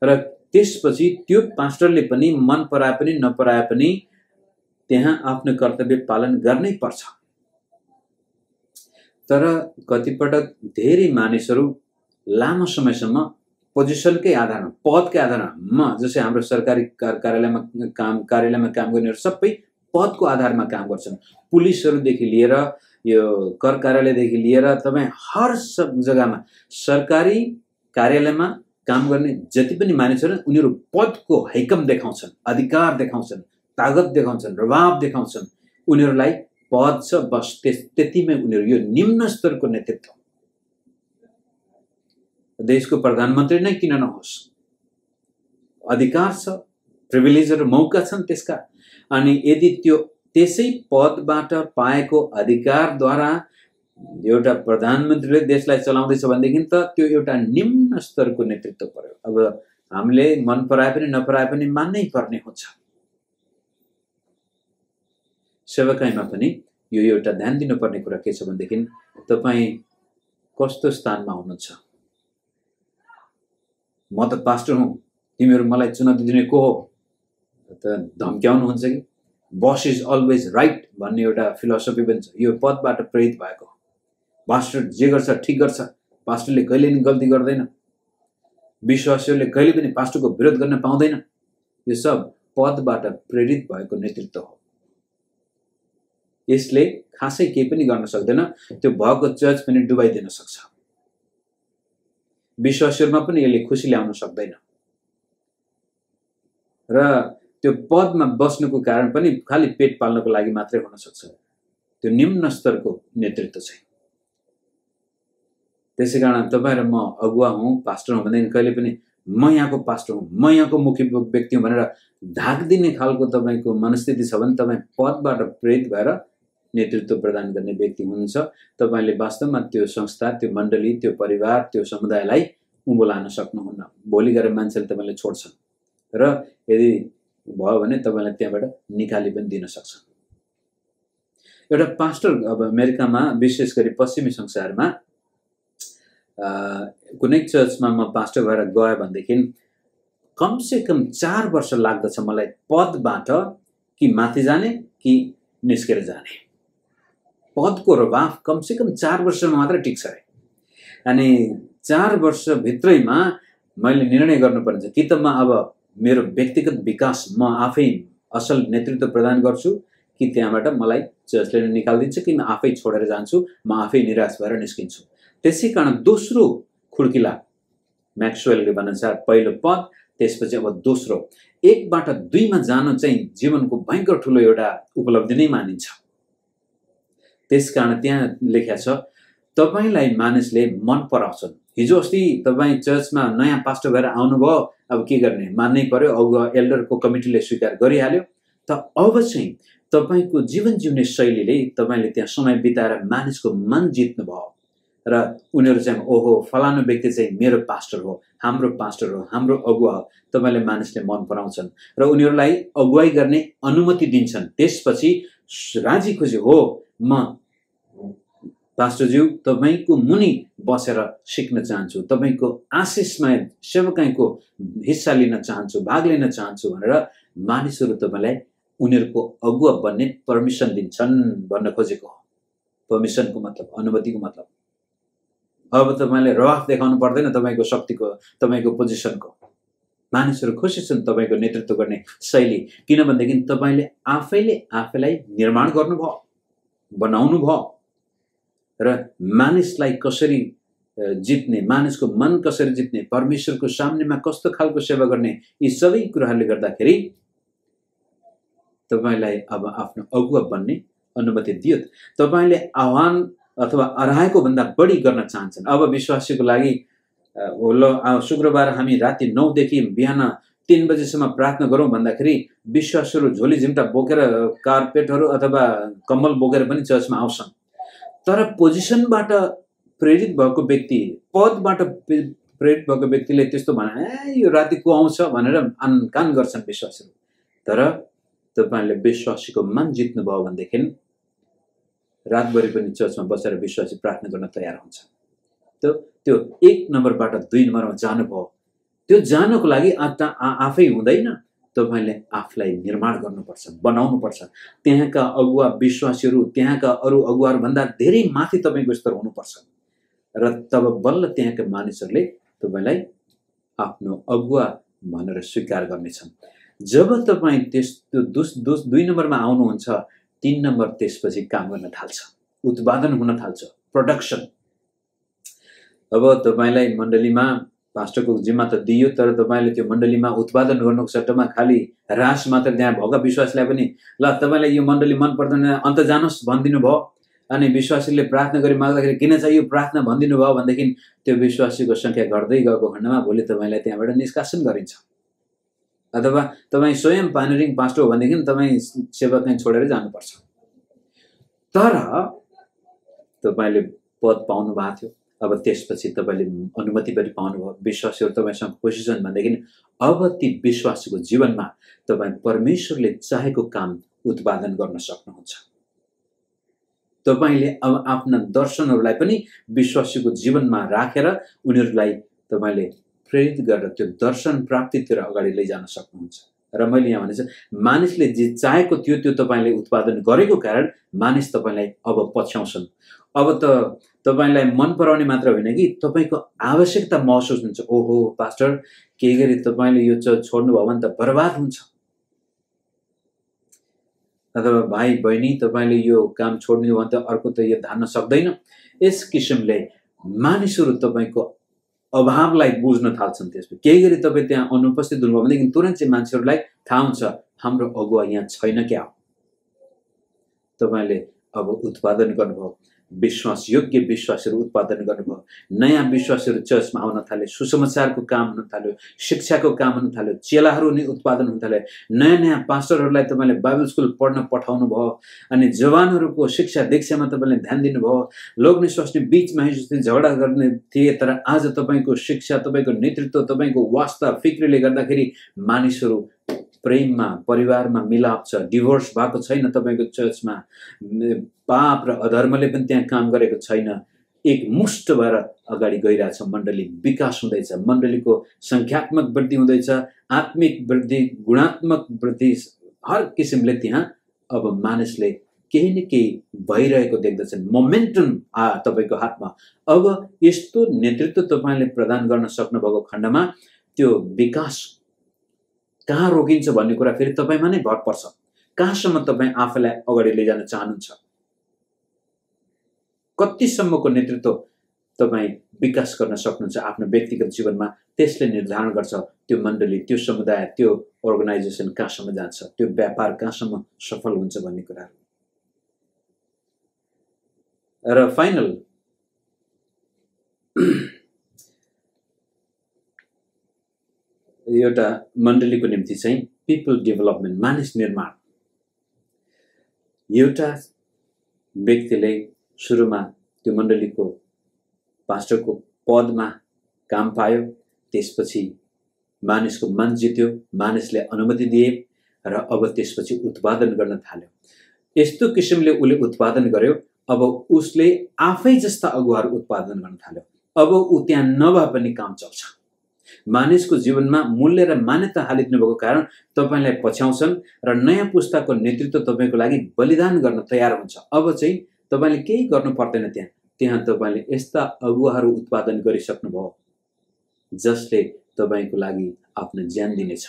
र त्यसपछि त्यो पास्टरले पनि मन पराए पनि नपराए पनि त्यहाँ आफ्नो कर्तव्य पालन गर्नै पर्छ। तर कतिपटक धेरै मानिसहरू लामो समयसम्म पोजिसनकै आधारमा, पदकै आधारमा, जस्तै हाम्रो सरकारी कार्यालयमा काम गर्नेहरू सबै पदको आधारमा काम गर्छन्। पुलिसहरूदेखि लिएर यो कर कार्यालयदेखि लिएर तपाईँ हर सब जग्गामा सरकारी कार्यालयमा काम गर्ने जति पनि मानिसहरू उनीहरू पदको हैकम देखाउँछन्, अधिकार देखाउँछन्, तागत देखाउँछन्, प्रभाव देखाउँछन्। उनीहरूलाई पद छ, बस त्यतिमै उनीहरू यो निम्न स्तरको नेतृत्व। देशको प्रधानमन्त्री नै किन नहोस्, अधिकार छ, प्रिभिलेजहरू, मौका छन् त्यसका। अनि यदि त्यो त्यसै पदबाट पाएको अधिकारद्वारा एउटा प्रधानमन्त्रीले देशलाई चलाउँदैछ भनेदेखि त त्यो एउटा निम्न स्तरको नेतृत्व पर्यो। अब हामीले मन पराए पनि नपराए पनि मान्नै पर्ने हुन्छ। सेवकाईमा पनि यो एउटा ध्यान दिनुपर्ने कुरा के छ भनेदेखि तपाईँ कस्तो स्थानमा हुनुहुन्छ। म त पास्टर हुँ, तिमीहरू मलाई चुनौती दिने को हो त धम्क्याउनुहुन्छ कि? बस इज अलवेज राइट भन्ने एउटा फिलोसफी पनि छ। यो पदबाट प्रेरित भएको। पास्टर जे गर्छ ठिक गर्छ, पास्टरले कहिले पनि गल्ती गर्दैन, विश्वासीहरूले कहिले पनि पास्टरको विरोध गर्न पाउँदैन। यो सब पदबाट प्रेरित भएको नेतृत्व हो। यसले खासै केही पनि गर्न सक्दैन, त्यो भएको चर्च पनि डुबाइदिन सक्छ। विश्वासीहरूमा पनि यसले खुसी ल्याउन सक्दैन। र त्यो पदमा बस्नुको कारण पनि खालि पेट पाल्नको लागि मात्रै हुन सक्छ। त्यो निम्न स्तरको नेतृत्व चाहिँ। त्यसै कारण तपाईँ र म अगुवा हुँ, पास्टर हुँ भनेदेखि कहिले पनि म यहाँको पास्टर हुँ, म यहाँको मुख्य व्यक्ति हुँ भनेर धाक दिने खालको तपाईँको मनस्थिति छ भने तपाईँ पदबाट प्रेरित भएर नेतृत्व प्रदान गर्ने व्यक्ति हुनुहुन्छ। तपाईँले वास्तवमा त्यो संस्था, त्यो मण्डली, त्यो परिवार, त्यो समुदायलाई उँभो लान सक्नुहुन्न। भोलि गएर मान्छेले तपाईँले छोड्छन् र यदि भयो भने तपाईँलाई त्यहाँबाट निकाली पनि दिन सक्छ। एउटा पास्टर अब अमेरिकामा, विशेष गरी पश्चिमी संसारमा कुनै चर्चमा म पास्टर भएर गएँ भनेदेखि कमसे कम 4 वर्ष लाग्दछ मलाई पदबाट कि माथि जाने कि निस्केर जाने। पदको प्रभाव कमसे कम 4 वर्षमा मात्र टिक्छ अरे। अनि 4 वर्षभित्रैमा मैले निर्णय गर्नुपर्छ कि त म अब मेरो व्यक्तिगत विकास म आफै असल नेतृत्व प्रदान गर्छु कि त्यहाँबाट मलाई चर्चले निकालिदिन्छ कि म आफै छोडेर जान्छु, म आफै निराश भएर निस्किन्छु। त्यसै कारण दोस्रो खुड्किला म्याक्सवेलले भनेअनुसार पहिलो पद, त्यसपछि अब दोस्रो 1 बाट 2 मा जानु चाहिँ जीवनको भयङ्कर ठुलो एउटा उपलब्धि नै मानिन्छ। त्यसकारण त्यहाँ लेखेको छ तपाईलाई मानिसले मन पराउँछन्। हिजो अस्ति तपाईँ चर्चमा नयाँ पास्टर भएर आउनुभयो, अब के गर्ने, मान्नै पर्यो, अगुवा एल्डरको कमिटीले स्वीकार गरिहाल्यो। त अब चाहिँ तपाईँको जीवन जिउने शैलीले तपाईँले त्यहाँ समय बिताएर मानिसको मन जित्नु भयो र उनीहरू चाहिँ ओहो फलानु व्यक्ति चाहिँ मेरो पास्टर हो, हाम्रो पास्टर हो, हाम्रो अगुवा हो, तपाईँले मानिसले मन पराउँछन् र उनीहरूलाई अगुवाई गर्ने अनुमति दिन्छन्। त्यसपछि राजी खुसी हो, म पास्टरज्यू तपाईँको मुनि बसेर सिक्न चाहन्छु, तपाईँको आशिषमय सेवकाईको हिस्सा लिन चाहन्छु, भाग लिन चाहन्छु भनेर मानिसहरू तपाईँलाई उनीहरूको अगुवा बन्ने पर्मिसन दिन्छन् भन्न खोजेको हो। पर्मिसनको मतलब, अनुमतिको मतलब। अब तपाईँले रवाफ देखाउनु पर्दैन तपाईँको शक्तिको, तपाईँको पोजिसनको। मानिसहरू खुसी छन् तपाईँको नेतृत्व गर्ने शैली, किनभनेदेखि तपाईँले आफैले आफैलाई निर्माण गर्नुभयो, बनाउनु भयो र मानिसलाई कसरी जित्ने, मानिसको मन कसरी जित्ने, परमेश्वरको सामनेमा कस्तो खालको सेवा गर्ने, यी सबै कुराहरूले गर्दाखेरि तपाईलाई अब आफ्नो अगुवा बन्ने अनुमति दियो। तपाईले आह्वान अथवा अराएको भन्दा बढी गर्न चाहन्छन्। अब विश्वासीको लागि शुक्रबार हामी राति 9 देखि बिहान 3 बजेसम्म प्रार्थना गरौँ भन्दाखेरि विश्वासीहरू झोली झिम्टा बोकेर, कार्पेटहरू अथवा कम्बल बोकेर पनि चर्चमा आउँछन्। तर पोजिसनबाट प्रेरित भएको व्यक्ति, पदबाट प्रेरित भएको व्यक्तिले त्यस्तो भने यो राति को आउँछ भनेर आनकान गर्छन् विश्वासीहरू। तर तपाईले विश्वासीको मन जित्नु भयो भनेदेखि रातभरि पनि चर्चमा बसेर विश्वासी प्रार्थना गर्न तयार हुन्छ। त्यो 1 नम्बरबाट 2 नम्बरमा जानुभयो। त्यो जानको लागि आफै हुँदैन, तपाईले आफूलाई निर्माण गर्नुपर्छ, बनाउनुपर्छ। त्यहाँका अगुवा विश्वासीहरू, त्यहाँका अरू अगुवाहरू भन्दा धेरै माथि तपाईको स्तर हुनुपर्छ र तब बल्ल त्यहाँका मानिसहरूले तपाईलाई आफ्नो अगुवा भनेर स्वीकार गर्नेछन्। जब तपाईं त्यो 2 नम्बरमा आउनुहुन्छ, 3 नम्बर त्यसपछि काम गर्न थाल्छ, उत्पादन हुन थाल्छ, प्रोडक्सन। अब तपाईलाई मण्डलीमा पास्टरको जिम्मा त दियो, तर तपाईले त्यो मण्डलीमा उत्पादन गर्नुको सट्टामा खाली रास मात्र त्यहाँ भएका विश्वासीलाई पनि ल तपाईलाई यो मण्डली मन पर्दैन अन्त जानुस् भनिदिनु भयो, अनि विश्वासीले प्रार्थना गरी माग्दाखेरि किन चाहिँ यो प्रार्थना भनिदिनु भयो भनेदेखि त्यो विश्वासीको संख्या घट्दै गएको खण्डमा भोलि तपाईलाई त्यहाँबाट निष्कासन गरिन्छ। अथवा तपाई स्वयं पानिरिङ पास्टर हो भनेदेखि तपाई सेवा चाहिँ छोडेर जानुपर्छ। तर तपाईले पद पाउनु भएको थियो, अब त्यसपछि तपाईले अनुमति पनि पाउनुभयो, विश्वासीहरू तपाईसँग खुसी छन् भनेदेखि अब ती विश्वासीको जीवनमा तपाई परमेश्वरले चाहेको काम उत्पादन गर्न सक्नुहुन्छ। तपाईले अब आफ्ना दर्शनहरूलाई पनि विश्वासीको जीवनमा राखेर उनीहरूलाई तपाईले प्रेरित गरेर त्यो दर्शन प्राप्तितिर अगाडि लैजान सक्नुहुन्छ। र मैले यहाँ भनेको मानिसले जे चाहेको थियो त्यो तपाईले उत्पादन गरेको कारण मानिस तपाईलाई अब पछ्याउँछन्। अब त तपाईलाई मन पराउने मात्र होइन कि तपाईको आवश्यकता महसुस हुन्छ। ओहो पास्टर, के गरी तपाईले यो छोड्नु भयो भने त बर्बाद हुन्छ। अथवा भाइ बहिनी, तपाईले यो काम छोड्नु भयो भने त अर्को त यो धान्न सक्दैन। यस किसिमले मानिसहरू तपाईको अभावलाई बुझ्न थाल्छन्। त्यसपछि केही गरी तपाईँ त्यहाँ अनुपस्थित हुनुभयो भनेदेखि तुरन्त चाहिँ मान्छेहरूलाई थाहा हुन्छ हाम्रो अगुवा यहाँ छैन क्या। तपाईले अब उत्पादन गर्नुभयो, विश्वासयोग्य विश्वासहरू उत्पादन गर्नुभयो, नयाँ विश्वासहरू चर्चमा आउन थाले, सुसमाचारको काम हुन थाल्यो, शिक्षाको काम हुन थाल्यो, चेलाहरू नै उत्पादन हुन थाल्यो, नयाँ नयाँ पास्टरहरूलाई तपाईँले बाइबल स्कुल पढ्न पठाउनु भयो, अनि जवानहरूको शिक्षा दीक्षामा तपाईँले ध्यान दिनुभयो। लोक विश्वासले बिचमा हिजो झगडा गर्ने थिए, तर आज तपाईँको शिक्षा, तपाईँको नेतृत्व, तपाईँको वास्ता फिक्रीले गर्दाखेरि मानिसहरू प्रेममा, परिवारमा मिलाप छ, डिभोर्स भएको छैन। तपाईँको चर्चमा पाप र अधर्मले पनि त्यहाँ काम गरेको छैन। एक मुष्ट भएर अगाडि गइरहेछ, मण्डली विकास हुँदैछ, मण्डलीको संख्यात्मक वृद्धि हुँदैछ, आत्मिक वृद्धि, गुणात्मक वृद्धि, हर किसिमले त्यहाँ अब मानिसले केही न केही भइरहेको देख्दछन्। मोमेन्टम तपाईँको हातमा। अब यस्तो नेतृत्व तपाईँले प्रदान गर्न सक्नुभएको खण्डमा त्यो विकास कहाँ रोकिन्छ भन्ने कुरा फेरि तपाईमा नै भर पर्छ। कहाँसम्म तपाईँ आफैलाई अगाडि लैजान चाहनुहुन्छ, कतिसम्मको नेतृत्व तपाईँ विकास गर्न सक्नुहुन्छ आफ्नो व्यक्तिगत जीवनमा, त्यसले निर्धारण गर्छ त्यो मण्डली, त्यो समुदाय, त्यो अर्गनाइजेसन कहाँसम्म जान्छ, त्यो व्यापार कहाँसम्म सफल हुन्छ भन्ने कुराहरू। र फाइनल एउटा मण्डलीको निम्ति चाहिँ पिपल डेभलपमेन्ट, मानिस निर्माण। एउटा व्यक्तिले सुरुमा त्यो मण्डलीको पास्टरको पदमा काम पायो, त्यसपछि मानिसको मन जित्यो, मानिसले अनुमति दिए र अब त्यसपछि उत्पादन गर्न थाल्यो। यस्तो किसिमले उसले उत्पादन गर्यो, अब उसले आफै जस्ता अगुवाहरू उत्पादन गर्न थाल्यो। अब ऊ त्यहाँ नभए पनि काम चल्छ। मानिसको जीवनमा मूल्य र मान्यता हालिदिनु भएको कारण तपाईलाई पछ्याउँछन् र नयाँ पुस्ताको नेतृत्व तपाईको लागि बलिदान गर्न तयार हुन्छ। अब चाहिँ तपाईले केही गर्नु पर्दैन, त्यहाँ तपाईले यस्ता अगुवाहरू उत्पादन गरिसक्नुभयो जसले तपाईको लागि आफ्नो ज्यान दिनेछ,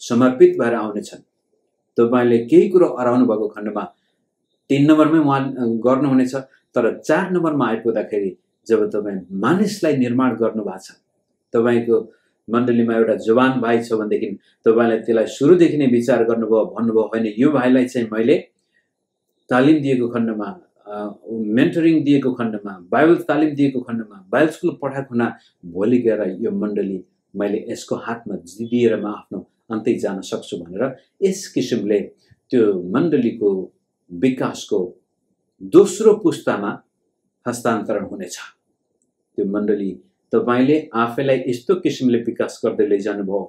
समर्पित भएर आउनेछन्। तपाईले केही कुरो हराउनु भएको खण्डमा 3 नम्बरमै उहाँ गर्नुहुनेछ, तर 4 नम्बरमा आइपुग्दाखेरि जब तपाईँ मानिसलाई निर्माण गर्नु भएको छ, तपाईको मण्डलीमा एउटा जवान भाइ छ भनेदेखि तपाईलाई त्यसलाई सुरुदेखि नै विचार गर्नुभयो, भन्नुभयो होइन यो भाइलाई चाहिँ मैले तालिम दिएको खण्डमा, मेन्टरिङ दिएको खण्डमा, बाइबल तालिम दिएको खण्डमा, बाइबल स्कुल पठाएको खण्डमा भोलि गएर यो मण्डली मैले यसको हातमा दिएर म आफ्नो अन्तै जान सक्छु भनेर यस किसिमले त्यो मण्डलीको विकासको दोस्रो पुस्तामा हस्तान्तरण हुनेछ। त्यो मण्डली तपाईले आफैलाई यस्तो किसिमले विकास गर्दै लैजानु भयो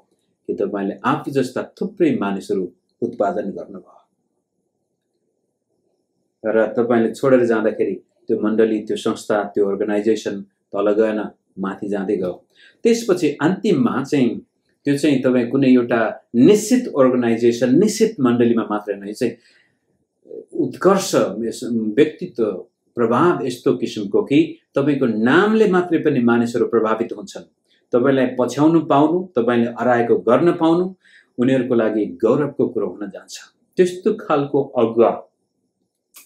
कि तपाईले आफू जस्ता थुप्रै मानिसहरू उत्पादन गर्नुभयो। र तपाईले छोडेर जाँदाखेरि त्यो मण्डली, त्यो संस्था, त्यो अर्गनाइजेसन तल गएन, माथि जाँदै गयो। त्यसपछि अन्तिममा चाहिँ त्यो चाहिँ तपाईँ कुनै एउटा निश्चित अर्गनाइजेसन, निश्चित मण्डलीमा मात्र नै चाहिँ उत्कर्ष व्यक्तित्व प्रभाव यस्तो किसिमको कि तपाईँको नामले मात्रै पनि मानिसहरू प्रभावित हुन्छन्। तपाईँलाई पछ्याउनु पाउनु, तपाईँले हराएको गर्न पाउनु उनीहरूको लागि गौरवको कुरो हुन जान्छ। त्यस्तो खालको अगुवा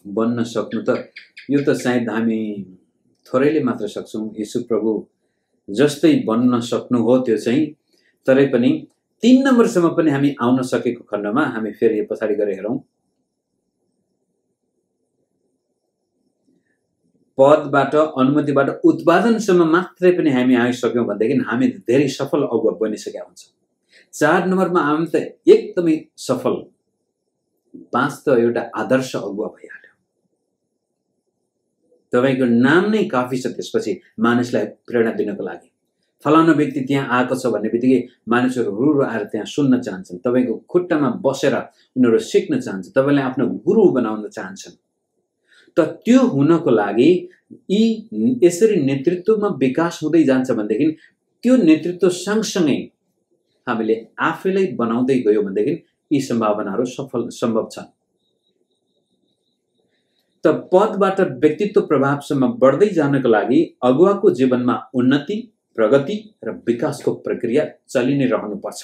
बन्न सक्नु त यो त सायद हामी थोरैले मात्र सक्छौँ। येशू प्रभु जस्तै बन्न सक्नु हो त्यो चाहिँ। तरै पनि 3 नम्बरसम्म पनि हामी आउन सकेको खण्डमा हामी फेरि पछाडि गएर हेरौँ। पदबाट, अनुमतिबाट उत्पादनसम्म मात्रै पनि हामी आइसक्यौँ भनेदेखि हामी धेरै सफल अगुवा बनिसकेका हुन्छौँ। 4 नम्बरमा हामी त एकदमै सफल, 5 त एउटा आदर्श अगुवा भइहाल्यो। तपाईको नाम नै काफी छ त्यसपछि मानिसलाई प्रेरणा दिनको लागि। फलानु व्यक्ति त्यहाँ आएको छ भन्ने बित्तिकै मानिसहरू हुरु आएर त्यहाँ सुन्न चाहन्छन्। तपाईको खुट्टामा बसेर उनीहरू सिक्न चाहन्छन्, तपाईलाई आफ्नो गुरु बनाउन चाहन्छन्। त त्यो हुनको लागि यी यसरी नेतृत्वमा विकास हुँदै जान्छ भनेदेखि त्यो नेतृत्व सँगसँगै हामीले आफैलाई बनाउँदै गयो भनेदेखि यी सम्भावनाहरू सम्भव छन्। त पदबाट व्यक्तित्व प्रभावसम्म बढ्दै जानको लागि अगुवाको जीवनमा उन्नति, प्रगति र विकासको प्रक्रिया चलि नै रहनुपर्छ।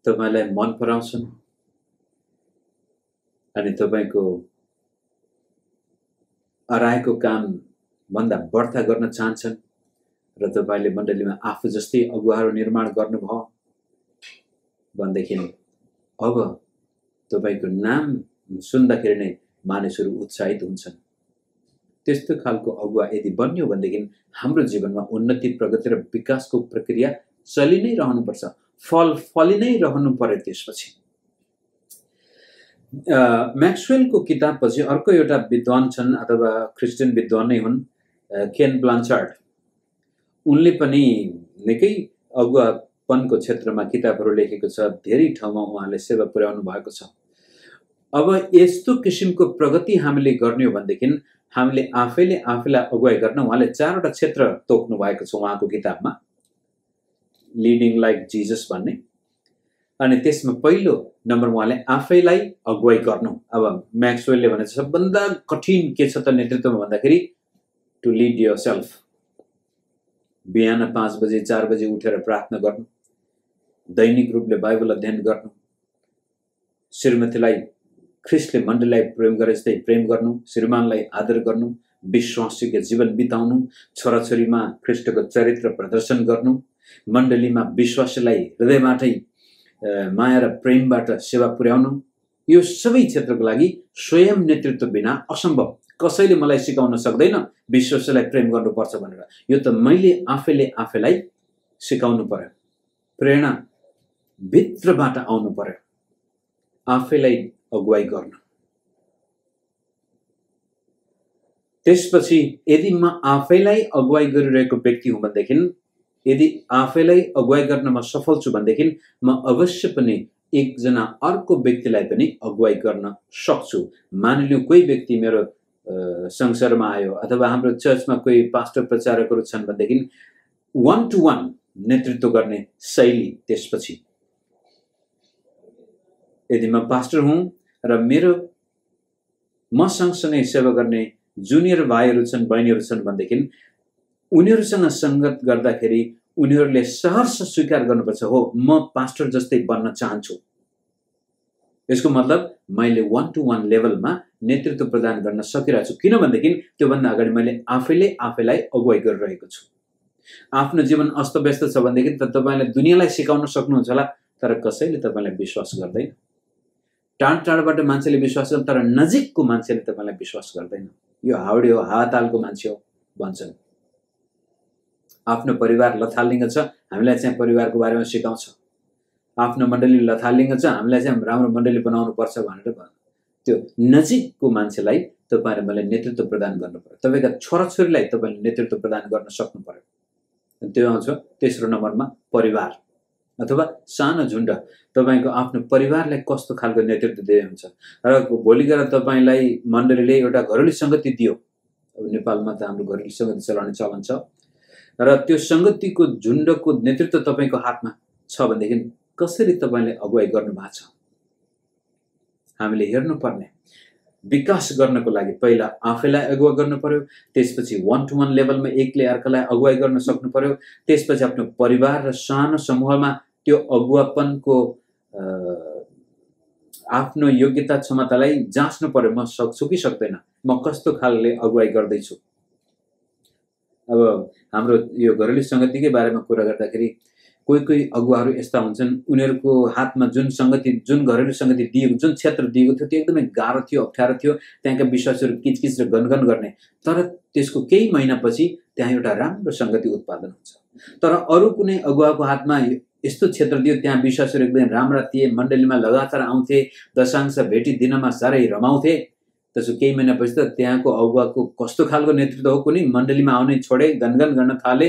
तपाईलाई मन पराउँछन् अनि तपाईको हराएको काम भन्दा बढ्ता गर्न चाहन्छन् र तपाईले मण्डलीमा आफू जस्तै अगुवाहरू निर्माण गर्नुभयो भनेदेखि अब तपाईको नाम सुन्दाखेरि नै मानिसहरू उत्साहित हुन्छन्। त्यस्तो खालको अगुवा यदि बन्यो भनेदेखि हाम्रो जीवनमा उन्नति, प्रगति र विकासको प्रक्रिया चलि नै रहनुपर्छ, फलि नै रहनु पर्यो। त्यसपछि मैक्सवेलको किताबपछि अर्को एउटा विद्वान छन् अथवा क्रिस्चियन विद्वान नै हुन्, केन ब्लान्चार्ड। उनले पनि निकै अगुवापनको क्षेत्रमा किताबहरू लेखेको छ। धेरै ठाउँमा उहाँले सेवा पुर्याउनु भएको छ। अब यस्तो किसिमको प्रगति हामीले गर्ने हो भनेदेखि हामीले आफैले आफैलाई अगुवाई गर्न उहाँले 4 वटा क्षेत्र तोक्नु भएको छ उहाँको किताबमा, लिडिङ लाइक जीसस भन्ने। अनि त्यसमा पहिलो नम्बर उहाँले आफैलाई अगुवाई गर्नु। अब मैक्सवेलले भने सबभन्दा कठिन के छ त नेतृत्वमा भन्दाखेरि टु लिड योरसेल्फ। बिहान 5 बजे 4 बजे उठेर प्रार्थना गर्नु, दैनिक रूपले बाइबल अध्ययन गर्नु, श्रीमतीलाई ख्रिस्टले मण्डलीलाई प्रेम गरे जस्तै प्रेम गर्नु, श्रीमानलाई आदर गर्नु, विश्वासयोग्य जीवन बिताउनु, छोराछोरीमा ख्रिस्टको चरित्र प्रदर्शन गर्नु, मण्डलीमा विश्वासीलाई हृदयबाटै माया र प्रेमबाट सेवा पुर्याउनु। यो सबै क्षेत्रको लागि स्वयं नेतृत्व बिना असम्भव। कसैले मलाई सिकाउन सक्दैन विश्वासीलाई प्रेम गर्नुपर्छ भनेर। यो त मैले आफैले आफैलाई सिकाउनु पर्यो। प्रेरणा भित्रबाट आउनु पर्यो आफैलाई अगुवाई गर्न। त्यसपछि यदि म आफैलाई अगुवाई गरिरहेको व्यक्ति हुँ भनेदेखि, यदि आफैलाई अगुवाई गर्न म सफल छु भनेदेखि म अवश्य पनि एकजना अर्को व्यक्तिलाई पनि अगुवाई गर्न सक्छु। मानिलिउँ कोही व्यक्ति मेरो संसारमा आयो अथवा हाम्रो चर्चमा कोही पास्टर प्रचारकहरू छन् भनेदेखि 1 to 1 नेतृत्व गर्ने शैली। त्यसपछि यदि म पास्टर हुँ र म सँगसँगै सेवा गर्ने जुनियर भाइहरू छन्, बहिनीहरू छन् भनेदेखि उनीहरूसँग संगत गर्दाखेरि उनीहरूले सहर्ष स्वीकार गर्नुपर्छ, हो म पास्टर जस्तै बन्न चाहन्छु। यसको मतलब मैले 1 to 1 लेभलमा नेतृत्व प्रदान गर्न सकिरहेको छु। किनभनेदेखि त्योभन्दा अगाडि मैले आफैले आफैलाई अगुवाई गरिरहेको छु। आफ्नो जीवन अस्तव्यस्त छ भनेदेखि त तपाईले दुनियाँलाई सिकाउन सक्नुहुन्छ होला, तर कसैले तपाईलाई विश्वास गर्दैन। टाढाबाट मान्छेले विश्वास गर्छ, तर नजिकको मान्छेले तपाईलाई विश्वास गर्दैन। यो हाउडे हो, हातालको मान्छे हो भन्छन्। आफ्नो परिवार लथालिङ्ग छ, हामीलाई चाहिँ परिवारको बारेमा सिकाउँछ। आफ्नो मण्डली लथालिङ्ग छ, हामीलाई चाहिँ राम्रो मण्डली बनाउनु पर्छ भनेर भन्छ। त्यो नजिकको मान्छेलाई तपाईले मैले नेतृत्व प्रदान गर्नु पर्यो। तपाईका छोराछोरीलाई तपाईले नेतृत्व प्रदान गर्न सक्नु पर्यो। त्यो आउँछ तेस्रो नम्बरमा परिवार। अथवा सानो झुण्ड तपाईको आफ्नो परिवारलाई कस्तो खालको नेतृत्व दिनुहुन्छ र भोलि गएर तपाईलाई मण्डलीले एउटा घरेलु संगति दियो। अब नेपालमा त हाम्रो घरेलु संगति चलाउने चलन छ र त्यो संगतिको झुण्डको नेतृत्व तपाईको हातमा छ भनेदेखि कसरी तपाईले अगुवाई गर्नु भएको छ? हामीले हेर्नुपर्ने विकास गर्नको लागि पहिला आफैलाई अगुवाई गर्नु पर्यो, त्यसपछि 1 to 1 लेभलमा एकले अर्कालाई अगुवाई गर्न सक्नु पर्यो, त्यसपछि आफ्नो परिवार र सानो समूहमा त्यो अगुवापनको आफ्नो योग्यता क्षमतालाई जाँच्नु पर्यो। म सक्छु कि सक्दैन, म कस्तो खालले अगुवाई गर्दैछु। अब हाम्रो यो घरेलु संगतिकै बारेमा कुरा गर्दाखेरि कोही कोही अगुवाहरू यस्ता हुन्छन्, उनीहरूको हातमा जुन संगति, जुन घरेलु संगति दिएको, जुन क्षेत्र दिएको थियो त्यो एकदमै गाह्रो थियो, अप्ठ्यारो थियो, त्यहाँका विश्वासहरू किचकिच र गनगन गर्ने। तर त्यसको केही महिनापछि त्यहाँ एउटा राम्रो संगति उत्पादन हुन्छ। तर अरू कुनै अगुवाको हातमा यस्तो क्षेत्र दियो, त्यहाँ विश्वासहरू एकदमै राम्रा थिए, मण्डलीमा लगातार आउँथे, दशांश भेटी दिनमा साह्रै रमाउँथे। त्यसो केही महिनापछि त त्यहाँको अगुवाको कस्तो खालको नेतृत्व हो कुनै मण्डलीमा आउने छोडे, गनगन गर्न थाले,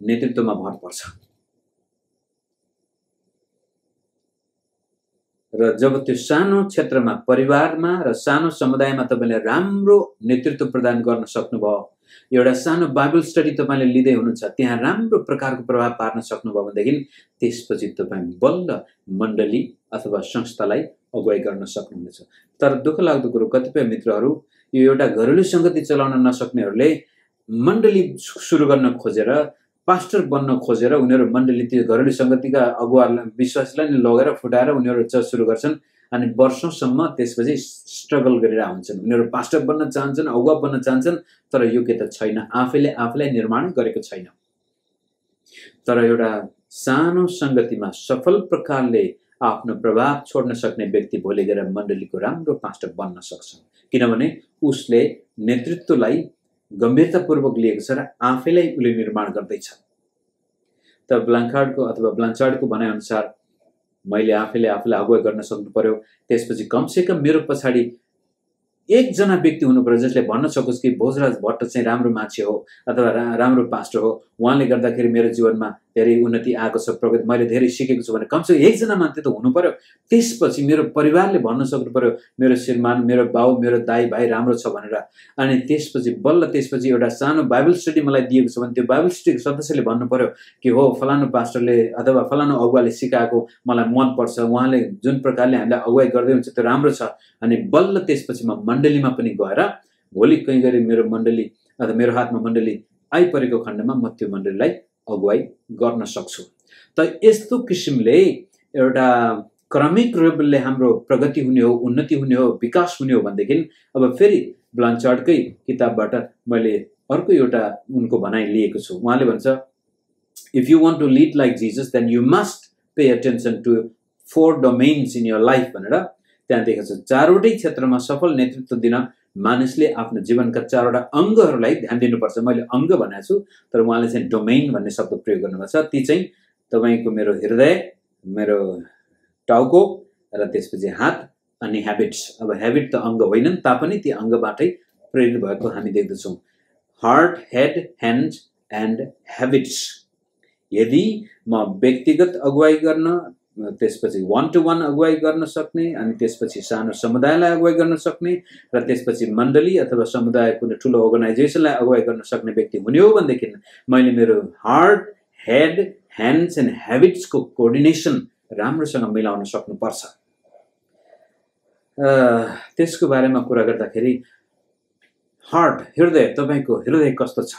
नेतृत्वमा भर पर्छ। र जब त्यो सानो क्षेत्रमा, परिवारमा र सानो समुदायमा तपाईले राम्रो नेतृत्व प्रदान गर्न सक्नुभयो, एउटा सानो बाइबल स्टडी तपाईले लिँदै हुनुहुन्छ, त्यहाँ राम्रो प्रकारको प्रभाव पार्न सक्नुभयो भनेदेखि त्यसपछि तपाई बल्ल मण्डली अथवा संस्थालाई अगुवाई गर्न सक्नुहुनेछ। तर दुःख लाग्दो कुरो, कतिपय मित्रहरू यो एउटा घरेलु संगति चलाउन नसक्नेहरूले मण्डली सुरु गर्न खोजेर, पास्टर बन्न खोजेर उनीहरू मण्डली त्यो घरेलु संगतिका अगुवालाई, विश्वासलाई नै लगेर फुटाएर उनीहरू चर्च सुरु गर्छन् अनि वर्षौंसम्म त्यसपछि स्ट्रगल गरेर हुन्छन्। उनीहरू पास्टर बन्न चाहन्छन्, अगुवा बन्न चाहन्छन्, तर योग्यता छैन, आफैले आफैलाई निर्माण गरेको छैन। तर एउटा सानो संगतिमा सफल प्रकारले आफ्नो प्रभाव छोड्न सक्ने व्यक्ति भोलि गएर मण्डलीको राम्रो पास्टर बन्न सक्छ, किनभने उसले नेतृत्वलाई गम्भीरतापूर्वक लिएको छ र आफैलाई उसले निर्माण गर्दैछ। त ब्लाङ्चार्डको भनाइअनुसार मैले आफैले आफूलाई अगुवाई गर्न सक्नु पर्यो, त्यसपछि कमसेकम मेरो पछाडि एकजना व्यक्ति हुनु पर्यो जसले भन्न सकोस् कि भोजराज भट्ट चाहिँ राम्रो मान्छे हो अथवा राम्रो पास्टर हो, उहाँले गर्दाखेरि मेरो जीवनमा धेरै उन्नति आएको छ, प्रगति मैले धेरै सिकेको छु भने कमसेकम एकजना मान्छे त हुनु पर्यो। त्यसपछि मेरो परिवारले भन्न सक्नु पर्यो मेरो श्रीमान, मेरो बाउ, मेरो दाइ भाइ राम्रो छ भनेर। अनि त्यसपछि बल्ल त्यसपछि एउटा सानो बाइबल स्टडी मलाई दिएको छ भने त्यो बाइबल स्टडीको सदस्यले भन्नु पर्यो कि हो फलानु पास्टरले अथवा फलानु अगुवाले सिकाएको मलाई मन पर्छ, उहाँले जुन प्रकारले हामीलाई अगुवाई गर्दै हुन्छ त्यो राम्रो छ। अनि बल्ल त्यसपछि म मण्डलीमा पनि गएर भोलि कहीँ गरी मेरो मण्डली अथवा मेरो हातमा मण्डली आइपरेको खण्डमा म त्यो मण्डलीलाई अगुवाई गर्न सक्छु। त यस्तो किसिमले एउटा क्रमिक रूपले हाम्रो प्रगति हुने हो, उन्नति हुने हो, विकास हुने हो भनेदेखि अब फेरि ब्लान्चार्डकै किताबबाट मैले अर्को एउटा उनको भनाइ लिएको छु। उहाँले भन्छ, if you want to lead like Jesus then you must pay attention to 4 domains in your life भनेर त्यहाँ देखेको छ। 4वटै क्षेत्रमा सफल नेतृत्व दिन मानिसले आफ्नो जीवनका 4वटा अङ्गहरूलाई ध्यान दिनुपर्छ। मैले अङ्ग भनेको छु, तर उहाँले चाहिँ डोमेन भन्ने शब्द प्रयोग गर्नुभएको छ। ती चाहिँ तपाईको मेरो हृदय, मेरो टाउको र त्यसपछि हात अनि ह्याबिट्स। अब ह्याबिट त अङ्ग होइनन् तापनि ती अङ्गबाटै प्रेरित भएको हामी देख्दछौँ। Heart, head, hands and habits. यदि म व्यक्तिगत अगुवाई गर्न, त्यसपछि 1 to 1 अगुवाई गर्न सक्ने, अनि त्यसपछि सानो समुदायलाई अगुवाई गर्न सक्ने, र त्यसपछि मण्डली अथवा समुदाय कुनै ठुलो अर्गनाइजेसनलाई अगुवाई गर्न सक्ने व्यक्ति हुने हो भनेदेखि मैले मेरो हार्ट, हेड, ह्यान्ड्स एन्ड ह्याबिट्सको कोअर्डिनेसन राम्रोसँग मिलाउन सक्नुपर्छ। त्यसको बारेमा कुरा गर्दाखेरि हार्ट, हृदय, तपाईको हृदय कस्तो छ?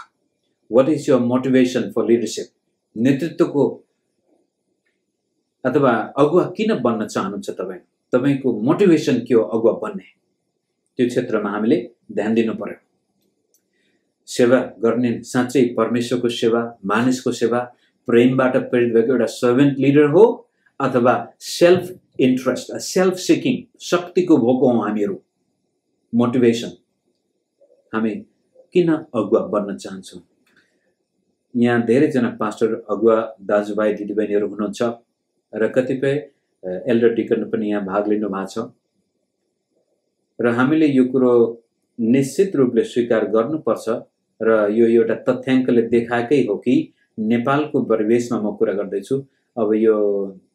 What is your motivation for leadership? नेतृत्वको अथवा अगुवा किन बन्न चाहनुहुन्छ तपाईँ? तपाईको मोटिभेसन के हो अगुवा बन्ने? त्यो क्षेत्रमा हामीले ध्यान दिनु पर्यो। सेवा गर्ने, साँच्चै परमेश्वरको सेवा, मानिसको सेवा, प्रेमबाट प्रेरित भएको एउटा सर्भेन्ट लिडर हो अथवा सेल्फ इन्ट्रेस्ट, सेल्फ सिकिङ, शक्तिको भोको हौँ हामीहरू? मोटिभेसन, हामी किन अगुवा बन्न चाहन्छौँ? यहाँ धेरैजना पास्टर, अगुवा दाजुभाइ दिदीबहिनीहरू हुनुहुन्छ र कतिपय एल्डर डिकन पनि यहाँ भाग लिनु भएको छ। र हामीले यो कुरो निश्चित रूपले स्वीकार गर्नुपर्छ र यो एउटा तथ्याङ्कले देखाएकै हो कि नेपालको परिवेशमा म कुरा गर्दैछु। अब यो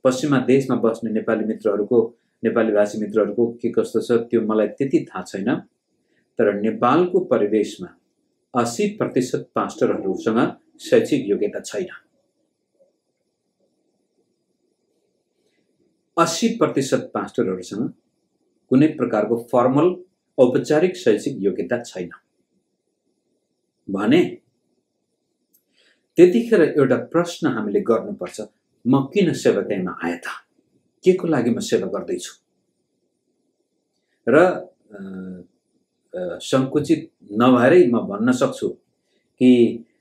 पश्चिमा देशमा बस्ने नेपाली मित्रहरूको, नेपाली भाषी मित्रहरूको के कस्तो छ त्यो मलाई त्यति थाहा छैन, तर नेपालको परिवेशमा 80% पास्टरहरूसँग शैक्षिक योग्यता छैन। 80% पास्टरहरूसँग कुनै प्रकारको फर्मल औपचारिक शैक्षिक योग्यता छैन भने त्यतिखेर एउटा प्रश्न हामीले गर्नुपर्छ, म किन सेवाकाईमा आए त? के को लागि म सेवा गर्दैछु? र संकुचित नभएरै म भन्न सक्छु कि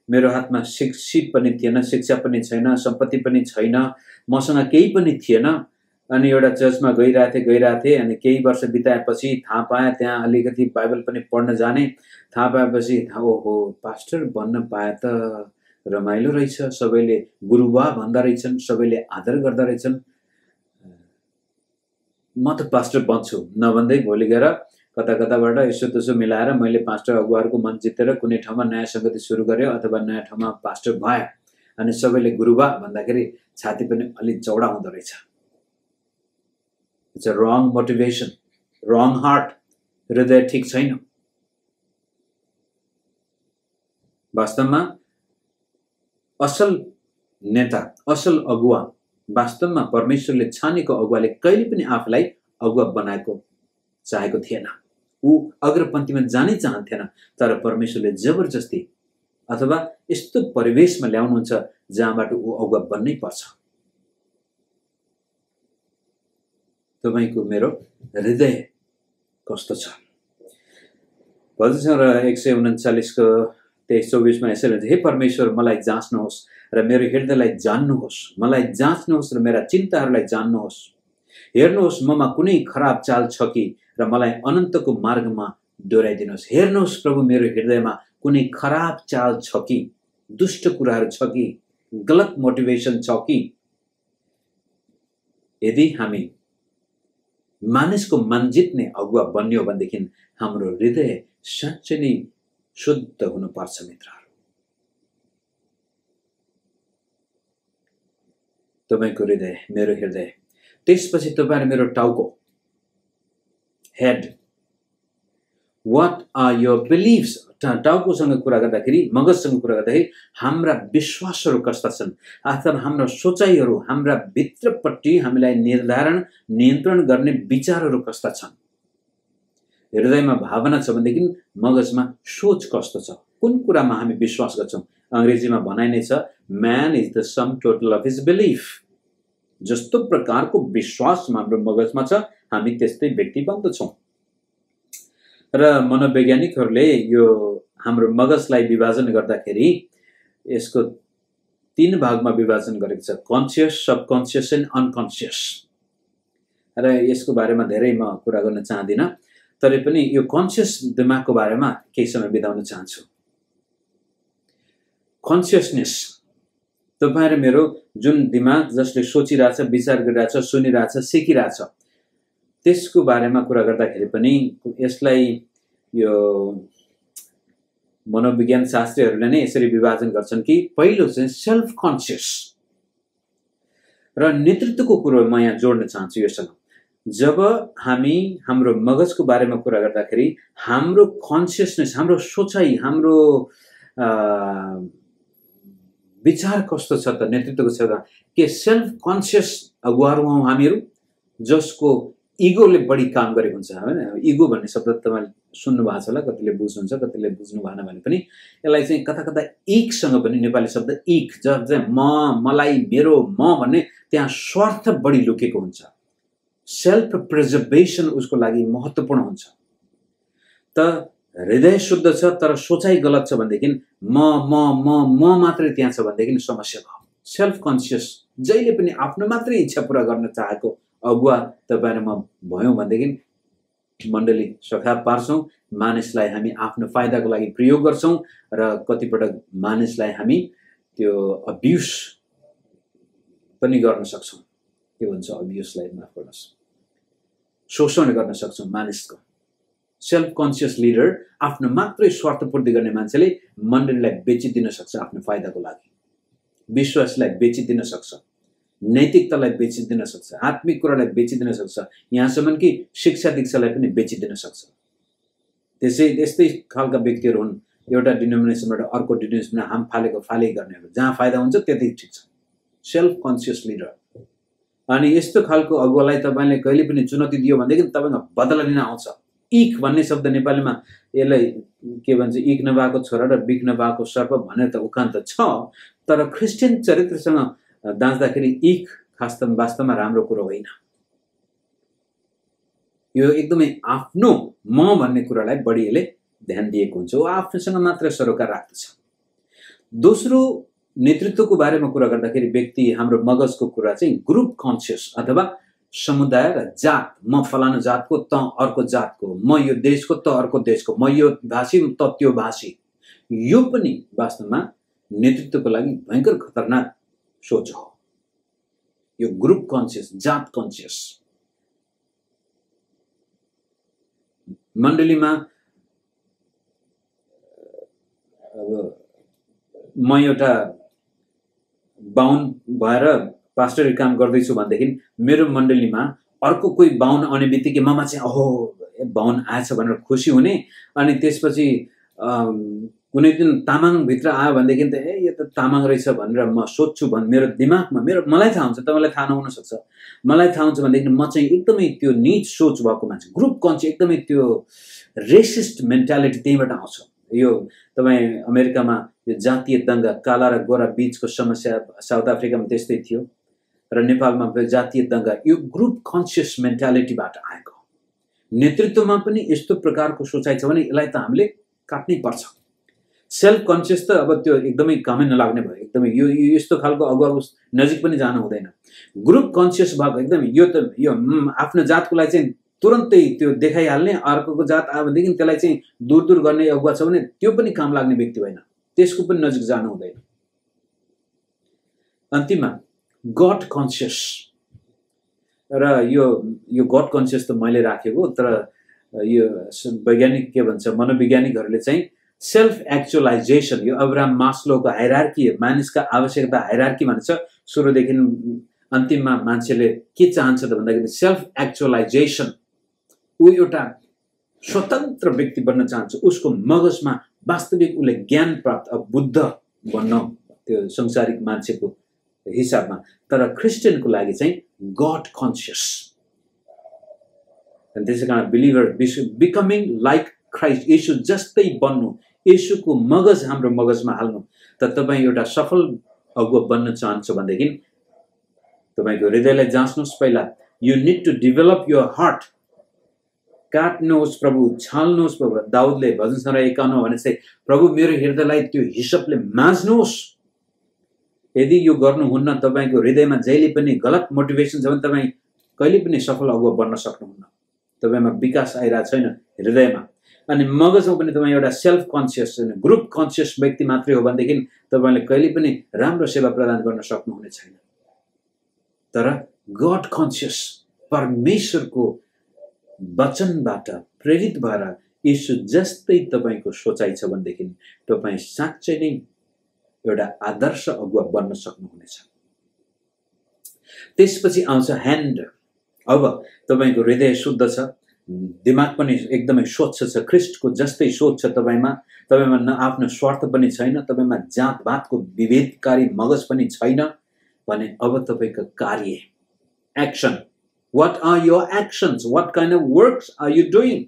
मेरो हातमा शिक्षित पनि थिएन, शिक्षा पनि छैन, सम्पत्ति पनि छैन, मसँग केही पनि थिएन। अनि एउटा चर्चमा गइरहेथे अनि केही वर्ष बिताएपछि थाहा पाएँ त्यहाँ अलिकति बाइबल पनि पढ्न जाने। थाहा पाएपछि ओहो पास्टर बन्न पाए त रमाइलो रहेछ, सबैले गुरुबा भन्दा रहेछन्, सबैले आदर गर्दा रहेछन्, म त पास्टर बन्छु नभन्दै भोलि गएर कता कताबाट यसो त्यसो मिलाएर मैले पास्टर अगुवाहरूको मन जितेर कुनै ठाउँमा नयाँ संगति सुरु गर्यो अथवा नयाँ ठाउँमा पास्टर भए अनि सबैले गुरुबा भन्दाखेरि छाती पनि अलि चौडा हुँदो रहेछ। It's a wrong motivation, wrong heart, हृदय ठिक छैन। वास्तवमा असल नेता, असल अगुवा, वास्तवमा परमेश्वरले छानेको अगुवाले कहिले पनि आफूलाई अगुवा बनाएको चाहेको थिएन। ऊ अग्रपन्थीमा जानै चाहन्थेन, तर परमेश्वरले जबरजस्ती अथवा यस्तो परिवेशमा ल्याउनुहुन्छ जहाँबाट ऊ अगुवा बन्नै पर्छ। तपाईको मेरो हृदय कस्तो छ? भजन 139 को 23-24 मा यसरी हे परमेश्वर मलाई जाँच्नुहोस् र मेरो हृदयलाई जान्नुहोस्, मलाई जाँच्नुहोस् र मेरा चिन्ताहरूलाई जान्नुहोस्। हेर्नुहोस् ममा कुनै खराब चाल छ कि र मलाई अनन्तको मार्गमा डोर्याइदिनुहोस्। हेर्नुहोस् प्रभु मेरो हृदयमा कुनै खराब चाल छ कि, दुष्ट कुराहरू छ कि, गलत मोटिभेसन छ कि। यदि हामी मानिसको मन जित्ने अगुवा बन्यो भनेदेखि हाम्रो हृदय साँच्चै नै शुद्ध हुनुपर्छ मित्रहरू। तपाईको हृदय, मेरो हृदय, त्यसपछि तपाईँ मेरो टाउको, head. What are your beliefs? टाउकोसँग कुरा गर्दाखेरि, मगजसँग कुरा गर्दाखेरि हाम्रा विश्वासहरू कस्ता छन् अथवा हाम्रा सोचाइहरू, हाम्रा भित्रपट्टि हामीलाई निर्धारण नियन्त्रण गर्ने विचारहरू कस्ता छन्। हृदयमा भावना छ भनेदेखि मगजमा सोच कस्तो छ, कुन कुरामा हामी विश्वास गर्छौँ। अंग्रेजीमा भनाइ नै छ, man is the sum total of his belief. जस्तो प्रकारको विश्वास हाम्रो मगजमा छ हामी त्यस्तै व्यक्ति बन्दछौँ। र मनोवैज्ञानिकहरूले यो हाम्रो मगजलाई विभाजन गर्दाखेरि यसको 3 भागमा विभाजन गरेको छ, कन्सियस, सबकन्सियस एन्ड अनकन्सियस। र यसको बारेमा धेरै म कुरा गर्न चाहदिनँ, तरै पनि यो कन्सियस दिमागको बारेमा केही समय बिताउन चाहन्छु। कन्सियसनेस, तपाईँ र मेरो जुन दिमाग जसले सोचिरहेछ, विचार गरिरहेछ, सुनिरहेछ, सिकिरहेछ, त्यसको बारेमा कुरा गर्दाखेरि पनि यसलाई यो मनोविज्ञान शास्त्रीहरूले नै यसरी विभाजन गर्छन् कि पहिलो चाहिँ सेल्फ कन्सियस र नेतृत्वको कुरो म यहाँ जोड्न चाहन्छु योसँग। जब हामी हाम्रो मगजको बारेमा कुरा गर्दाखेरि हाम्रो कन्सियसनेस, हाम्रो सोचाइ, हाम्रो विचार कस्तो छ त नेतृत्वको क्षेत्रमा? के सेल्फ कन्सियस अगुवाहरू हौं हामीहरू जसको इगोले बढी काम गरेको हुन्छ हैन? इगो भन्ने शब्द तपाईले सुन्नु भएको छ होला, कतिले बुझ्नुहुन्छ, कतिले बुझ्नु भएन भने पनि यसलाई चाहिँ कता कता इकसँग पनि नेपाली शब्द इक, जब चाहिँ म, मलाई, मेरो, म भन्ने त्यहाँ स्वार्थ बढी लुकेको हुन्छ। सेल्फ प्रिजर्भेसन उसको लागि महत्त्वपूर्ण हुन्छ। त हृदय शुद्ध छ तर सोचाइ गलत छ भनेदेखि म मात्रै त्यहाँ छ भनेदेखि समस्या भयो। सेल्फ कन्सियस, जहिले पनि आफ्नो मात्रै इच्छा पूरा गर्न चाहेको अगुवा तपाईँ र म भयौं भनेदेखि मण्डली सखा पार्छौं, मानिसलाई हामी आफ्नो फाइदाको लागि प्रयोग गर्छौं र कतिपटक मानिसलाई हामी त्यो अब्युज पनि गर्न सक्छौं। के भन्छ अब्युजलाई? माफ गर्नुस्, शोषण गर्न सक्छौं मानिसको। सेल्फ कन्सियस लिडर, आफ्नो मात्रै स्वार्थपूर्ति गर्ने मान्छेले मण्डलीलाई बेचिदिन सक्छ आफ्नो फाइदाको लागि। विश्वासलाई बेचिदिन सक्छ, नैतिकतालाई बेचिदिन सक्छ, आत्मिक कुरालाई बेचिदिन सक्छ, यहाँसम्म कि शिक्षा दीक्षालाई पनि बेचिदिन सक्छ। त्यस्तै खालका व्यक्तिहरू हुन् एउटा डिनोमिनेसनबाट अर्को डिनोमिनेसनमा हाम फालेको फाले गर्नेहरू। जहाँ फाइदा हुन्छ त्यति ठिक छ, सेल्फ कन्सियस लिडर। अनि यस्तो खालको अगुवालाई तपाईँले कहिले पनि चुनौती दियो भनेदेखि तपाईँको बदला लिन आउँछ। इख भन्ने शब्द नेपालीमा यसलाई के भन्छ, इख नभएको छोरा र बिख नभएको सर्प भनेर त उखान त छ, तर क्रिस्चियन चरित्रसँग दाँच्दाखेरि इख वास्तवमा राम्रो कुरो होइन। यो एकदमै आफ्नो म भन्ने कुरालाई बढी यसले ध्यान दिएको हुन्छ, ऊ आफ्नोसँग मात्र सरोकार राख्दछ। दोस्रो नेतृत्वको बारेमा कुरा गर्दाखेरि व्यक्ति हाम्रो मगजको कुरा चाहिँ ग्रुप कन्सियस अथवा समुदाय र जात, म फलानु जातको त अर्को जातको, म यो देशको त अर्को देशको, म यो भाषी त त्यो भाषी, यो पनि वास्तवमा नेतृत्वको लागि भयंकर खतरनाक सोच हो। यो ग्रुप कन्सियस, जात कन्सियस। मण्डलीमा अब म एउटा बाहुन भएर पास्टरी काम गर्दैछु भनेदेखि मेरो मण्डलीमा अर्को कोही बाहुन आउने बित्तिकै ममा चाहिँ ओहो बाहुन आएछ भनेर खुसी हुने, अनि त्यसपछि कुनै दिन तामाङभित्र आयो भनेदेखि त यो त तामाङ रहेछ भनेर म सोध्छु भने मेरो दिमागमा मलाई थाहा हुन्छ, तपाईँलाई थाहा नहुन सक्छ, मलाई थाहा हुन्छ भनेदेखि म चाहिँ एकदमै त्यो नीच सोच भएको मान्छे, ग्रुप कन्सियस, एकदमै त्यो रेसिस्ट मेन्टालिटी त्यहीँबाट आउँछ। यो तपाईँ अमेरिकामा यो जातीय दङ्गा, काला र गोरा बीचको समस्या साउथ अफ्रिकामा त्यस्तै थियो, र नेपालमा जातीय दङ्गा, यो ग्रुप कन्सियस मेन्टालिटीबाट आएको। नेतृत्वमा पनि यस्तो प्रकारको सोचाइ छ भने यसलाई त हामीले काट्नै पर्छ। सेल्फ कन्सियस त अब त्यो एकदमै कामै नलाग्ने भयो, एकदमै यो यस्तो खालको अगुवा नजिक पनि जानु हुँदैन। ग्रुप कन्सियस भएको एकदमै यो आफ्नो जातकोलाई चाहिँ तुरन्तै त्यो देखाइहाल्ने, अर्कोको जात आयो भनेदेखि त्यसलाई चाहिँ दूर दूर गर्ने अगुवा छ भने त्यो पनि काम लाग्ने व्यक्ति होइन, त्यसको पनि नजिक जानु हुँदैन। अन्तिममा गड कन्सियस, र यो गड कन्सियस त मैले राखेको, तर यो वैज्ञानिक के भन्छ, मनोवैज्ञानिकहरूले चाहिँ सेल्फ एक्चुअलाइजेसन, यो अब्राहम मास्लोको हायरार्की, मानिसका आवश्यकता हायरार्की भन्छ, सुरुदेखि अन्तिममा मान्छेले के चाहन्छ त भन्दाखेरि सेल्फ एक्चुअलाइजेसन। ऊ एउटा स्वतन्त्र व्यक्ति बन्न चाहन्छ, उसको मगजमा वास्तविक उसले ज्ञान प्राप्त, बुद्ध बन्न, त्यो संसारिक मान्छेको हिसाबमा। तर क्रिस्चियनको लागि चाहिँ गड कन्सियस, त्यसै कारण बिलिभर बिकमिङ लाइक क्राइस्ट, येशू जस्तै बन्नु, येशूको मगज हाम्रो मगजमा हाल्नु। त तपाईँ एउटा सफल अगुवा बन्न चाहन्छ भनेदेखि तपाईँको हृदयलाई जाँच्नुहोस् पहिला। You need to develop your heart. काट्नुहोस् प्रभु, छाल्नुहोस् प्रभु। दाउदले भजन संग्रह 51 भने चाहिँ प्रभु मेरो हृदयलाई त्यो हिसाबले माझ्नुहोस्। यदि यो गर्नुहुन्न, तपाईँको हृदयमा जहिले पनि गलत मोटिभेसन छ भने तपाईँ कहिले पनि सफल अगुवा बन्न सक्नुहुन्न। तपाईँमा विकास आइरहेको छैन हृदयमा। अनि मगजमा पनि तपाईँ एउटा सेल्फ कन्सियस, ग्रुप कन्सियस व्यक्ति मात्रै हो भनेदेखि तपाईँले कहिले पनि राम्रो सेवा प्रदान गर्न सक्नुहुने छैन। तर गड कन्सियस, परमेश्वरको वचनबाट प्रेरित भएर येशू जस्तै तपाईँको सोचाइ छ भनेदेखि तपाईँ साँच्चै नै एउटा आदर्श अगुवा बन्न सक्नुहुनेछ। त्यसपछि आउँछ ह्यान्ड। अब तपाईँको हृदय शुद्ध छ, दिमाग पनि एकदमै स्वच्छ छ, ख्रिस्टको जस्तै सोच छ तपाईँमा न आफ्नो स्वार्थ पनि छैन, तपाईँमा जातभातको विभेदकारी मगज पनि छैन भने अब तपाईँको कार्य, action, what are your actions, what kind of works are you doing?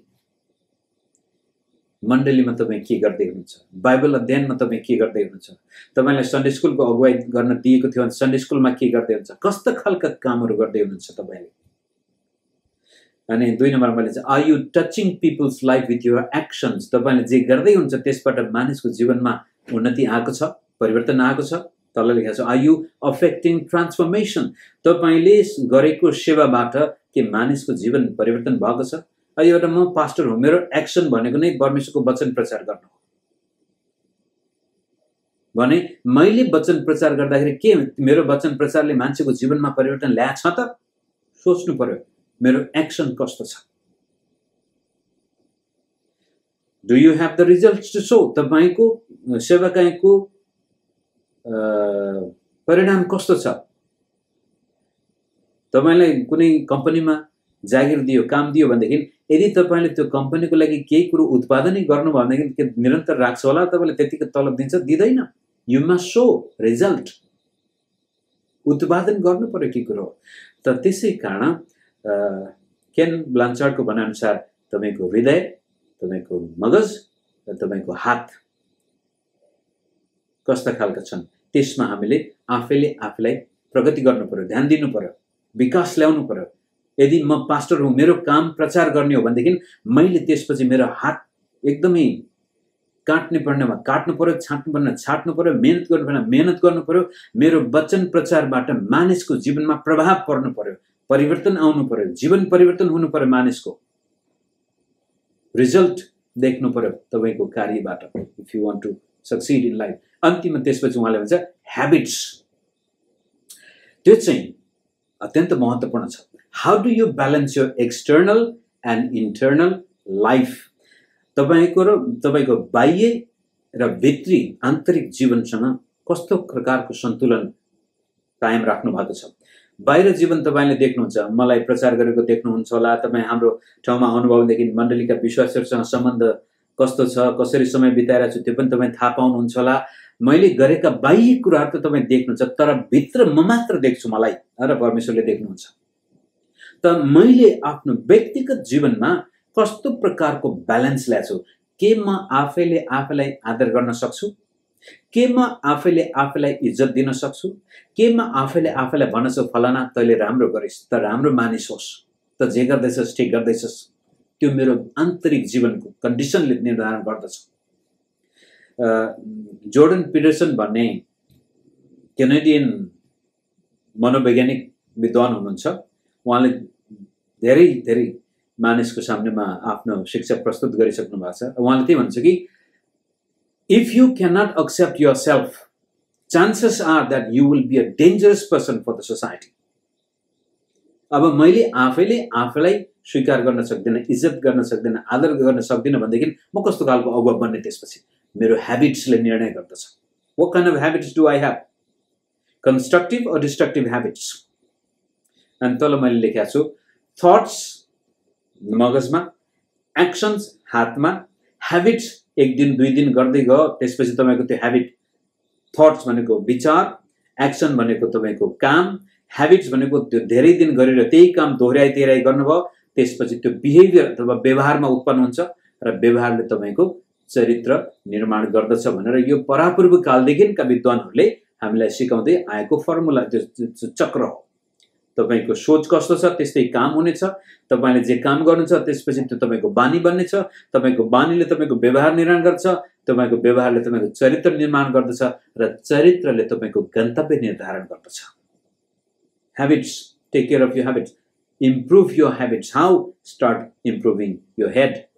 मण्डलीमा तपाईँ के गर्दै हुनुहुन्छ, बाइबल अध्ययनमा तपाईँ के गर्दै हुनुहुन्छ, तपाईँलाई सन्डे स्कुलको अगुवाई गर्न दिएको थियो भने सन्डे स्कुलमा के गर्दै हुनुहुन्छ, कस्ता खालका कामहरू गर्दै हुनुहुन्छ तपाईँले। अनि 2 नम्बरमा मैले चाहिँ are you touching people's life with your actions. तपाईँले जे गर्दै हुन्छ त्यसबाट मानिसको जीवनमा उन्नति आएको छ, परिवर्तन आएको छ। तल लेखेको छ आर यु अफेक्टिङ ट्रान्सफर्मेसन। तपाईँले गरेको सेवाबाट के मानिसको जीवन परिवर्तन भएको छ। एउटा म पास्टर हो, मेरो एक्सन भनेको नै परमेश्वरको वचन प्रचार गर्नु हो भने मैले वचन प्रचार गर्दाखेरि के मेरो वचन प्रचारले मान्छेको जीवनमा परिवर्तन ल्याएको छ त सोच्नु पर्यो। मेरो एक्सन कस्तो छ। Do you have the results to show. तपाईँको सेवाकाईको परिणाम कस्तो छ? तपाईलाई कुनै कम्पनीमा जागिर दियो, काम दियो भनेदेखि यदि तपाईले त्यो कम्पनीको लागि केही कुरो उत्पादनै गर्नुभयो भनेदेखि के निरन्तर राख्छ होला? तपाईले त्यतिकै तलब दिन्छ? दिँदैन। You must show result. उत्पादन गर्नु पर्यो के कुरो हो। त त्यसै कारण केन ब्लान्चार्डको भनाइअनुसार तपाईको हृदय, तपाईको मगज र तपाईको हात कस्ता खालका छन् त्यसमा हामीले आफैले आफैलाई प्रगति गर्नु पर्यो, ध्यान दिनु पर्यो, विकास ल्याउनु पर्यो। यदि म पास्टर हुँ, मेरो काम प्रचार गर्ने हो भनेदेखि मैले त्यसपछि मेरो हात एकदमै काट्ने पर्नेमा काट्नु पर्यो, छाट्नु पर्ने छाट्नु पर्यो, मेहनत गर्नु पर्ने मेहनत गर्नु पर्यो। मेरो वचन प्रचारबाट मानिसको जीवनमा प्रभाव पर्नु पर्यो, परिवर्तन आउनु पर्यो, जीवन परिवर्तन हुनु पर्यो, मानिसको रिजल्ट देख्नु पर्यो तपाईको कार्यबाट, if you want to succeed in life. अन्तिममा त्यसपछि उहाँले भन्छ ह्याबिट्स। त्यो चाहिँ अत्यन्त महत्त्वपूर्ण छ। How do you balance your external and internal life? तपाईको बाह्य र भित्री आन्तरिक जीवनसँग कस्तो प्रकारको सन्तुलन कायम राख्नु भएको छ? बाहिर जीवन तपाईले देख्नुहुन्छ, मलाई प्रचार गरेको देख्नुहुन्छ होला, तपाई हाम्रो ठाउँमा आउनुभएदेखि मण्डलीका विश्वासीहरुसँग सम्बन्ध कस्तो छ, कसरी समय बिताइरहेको छु त्यो पनि तपाई थाहा पाउनुहुन्छ होला। मैले गरेका बाह्य कुराहरु त तपाई देख्नुहुन्छ, तर भित्र म मात्र देख्छु मलाई र परमेश्वरले देख्नुहुन्छ। त मैले आफ्नो व्यक्तिगत जीवनमा कस्तो प्रकारको ब्यालेन्स ल्याछु? के म आफैले आफैलाई आदर गर्न सक्छु? के म आफैले आफैलाई इज्जत दिन सक्छु? के म आफैले आफैलाई भन्छु फलाना तैले राम्रो गरिस्, त राम्रो मानिस होस्, त जे गर्दैछस् ठीक गर्दैछस्? त्यो मेरो आन्तरिक जीवनको कन्डिसनले निर्धारण गर्दछ। जोर्डन पिटरसन भन्ने कैनेडियन मनोवैज्ञानिक विद्वान हुनुहुन्छ। उहाँले धेरै धेरै मानिसको सामनेमा आफ्नो शिक्षा प्रस्तुत गरिसक्नु भएको छ। उहाँले त्यही भन्छ कि if you cannot accept yourself, chances are that you will be a dangerous person for the society. अब मैले आफैले आफैलाई स्वीकार गर्न सक्दिन, इज्जत गर्न सक्दिन, आदर गर्न सक्दिन भनेदेखि म कस्तो खालको अगुवा बन्ने? त्यसपछि मेरो ह्याबिट्सले निर्णय गर्दछ। What kind of habits do I have? Constructive or destructive habits? अनि तल मैले लेखेको छु थट्स मगजमा, एक्सन्स हातमा, ह्याबिट्स एक दिन दुई दिन गर्दै गयो, त्यसपछि तपाईको त्यो ह्याबिट, थट्स भनेको विचार, एक्सन भनेको तपाईको काम, ह्याबिट्स भनेको त्यो धेरै दिन गरेर त्यही काम दोहोर्याइ गर्नुभयो, त्यसपछि त्यो बिहेभियर अथवा व्यवहारमा उत्पन्न हुन्छ र व्यवहारले तपाईको चरित्र निर्माण गर्दछ भनेर यो परापूर्व कालदेखिका विद्वानहरूले हामीलाई सिकाउँदै आएको फर्मुला, त्यो चक्र हो। तपाईको सोच कस्तो छ त्यस्तै काम हुनेछ, तपाईले जे काम गर्नुहुन्छ त्यसपछि त्यो तपाईको बानी बन्नेछ, तपाईको बानीले तपाईको व्यवहार निर्माण गर्छ, तपाईको व्यवहारले तपाईको चरित्र निर्माण गर्दछ र चरित्रले तपाईको गन्तव्य निर्धारण गर्दछ। Habits, take care of your habits, improve your habits. How? Start improving your head.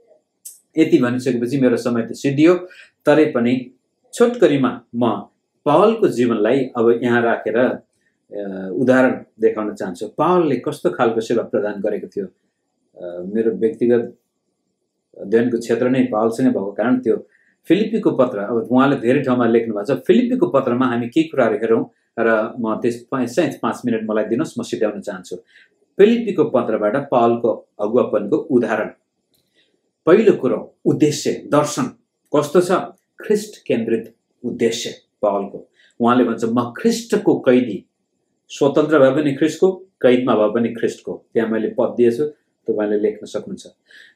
यति भनिसकेपछि मेरो समय त सिद्धियो, तरै पनि छोटकरीमा म पावलको जीवनलाई अब यहाँ राखेर उदाहरण देखाउन चाहन्छु। पावलले कस्तो खालको सेवा प्रदान गरेको थियो? मेरो व्यक्तिगत अध्ययनको क्षेत्र नै पावलसँगै भएको कारण त्यो फिलिप्पीको पत्र, अब उहाँले धेरै ठाउँमा लेख्नु भएको छ। फिलिप्पीको पत्रमा हामी के कुराहरू हेरौँ र म त्यस 5 मिनट मलाई दिनुहोस्, म सिध्याउन चाहन्छु। फिलिप्पीको पत्रबाट पावलको अगुवापनको उदाहरण। पहिलो कुरो उद्देश्य, दर्शन कस्तो छ? ख्रिस्ट केन्द्रित उद्देश्य पावलको। उहाँले भन्छ म ख्रिस्टको कैदी, स्वतन्त्र भए पनि ख्रिस्टको, कैदमा भए पनि ख्रिस्टको। त्यहाँ मैले पद दिएछु, तपाईले लेख्न सक्नुहुन्छ।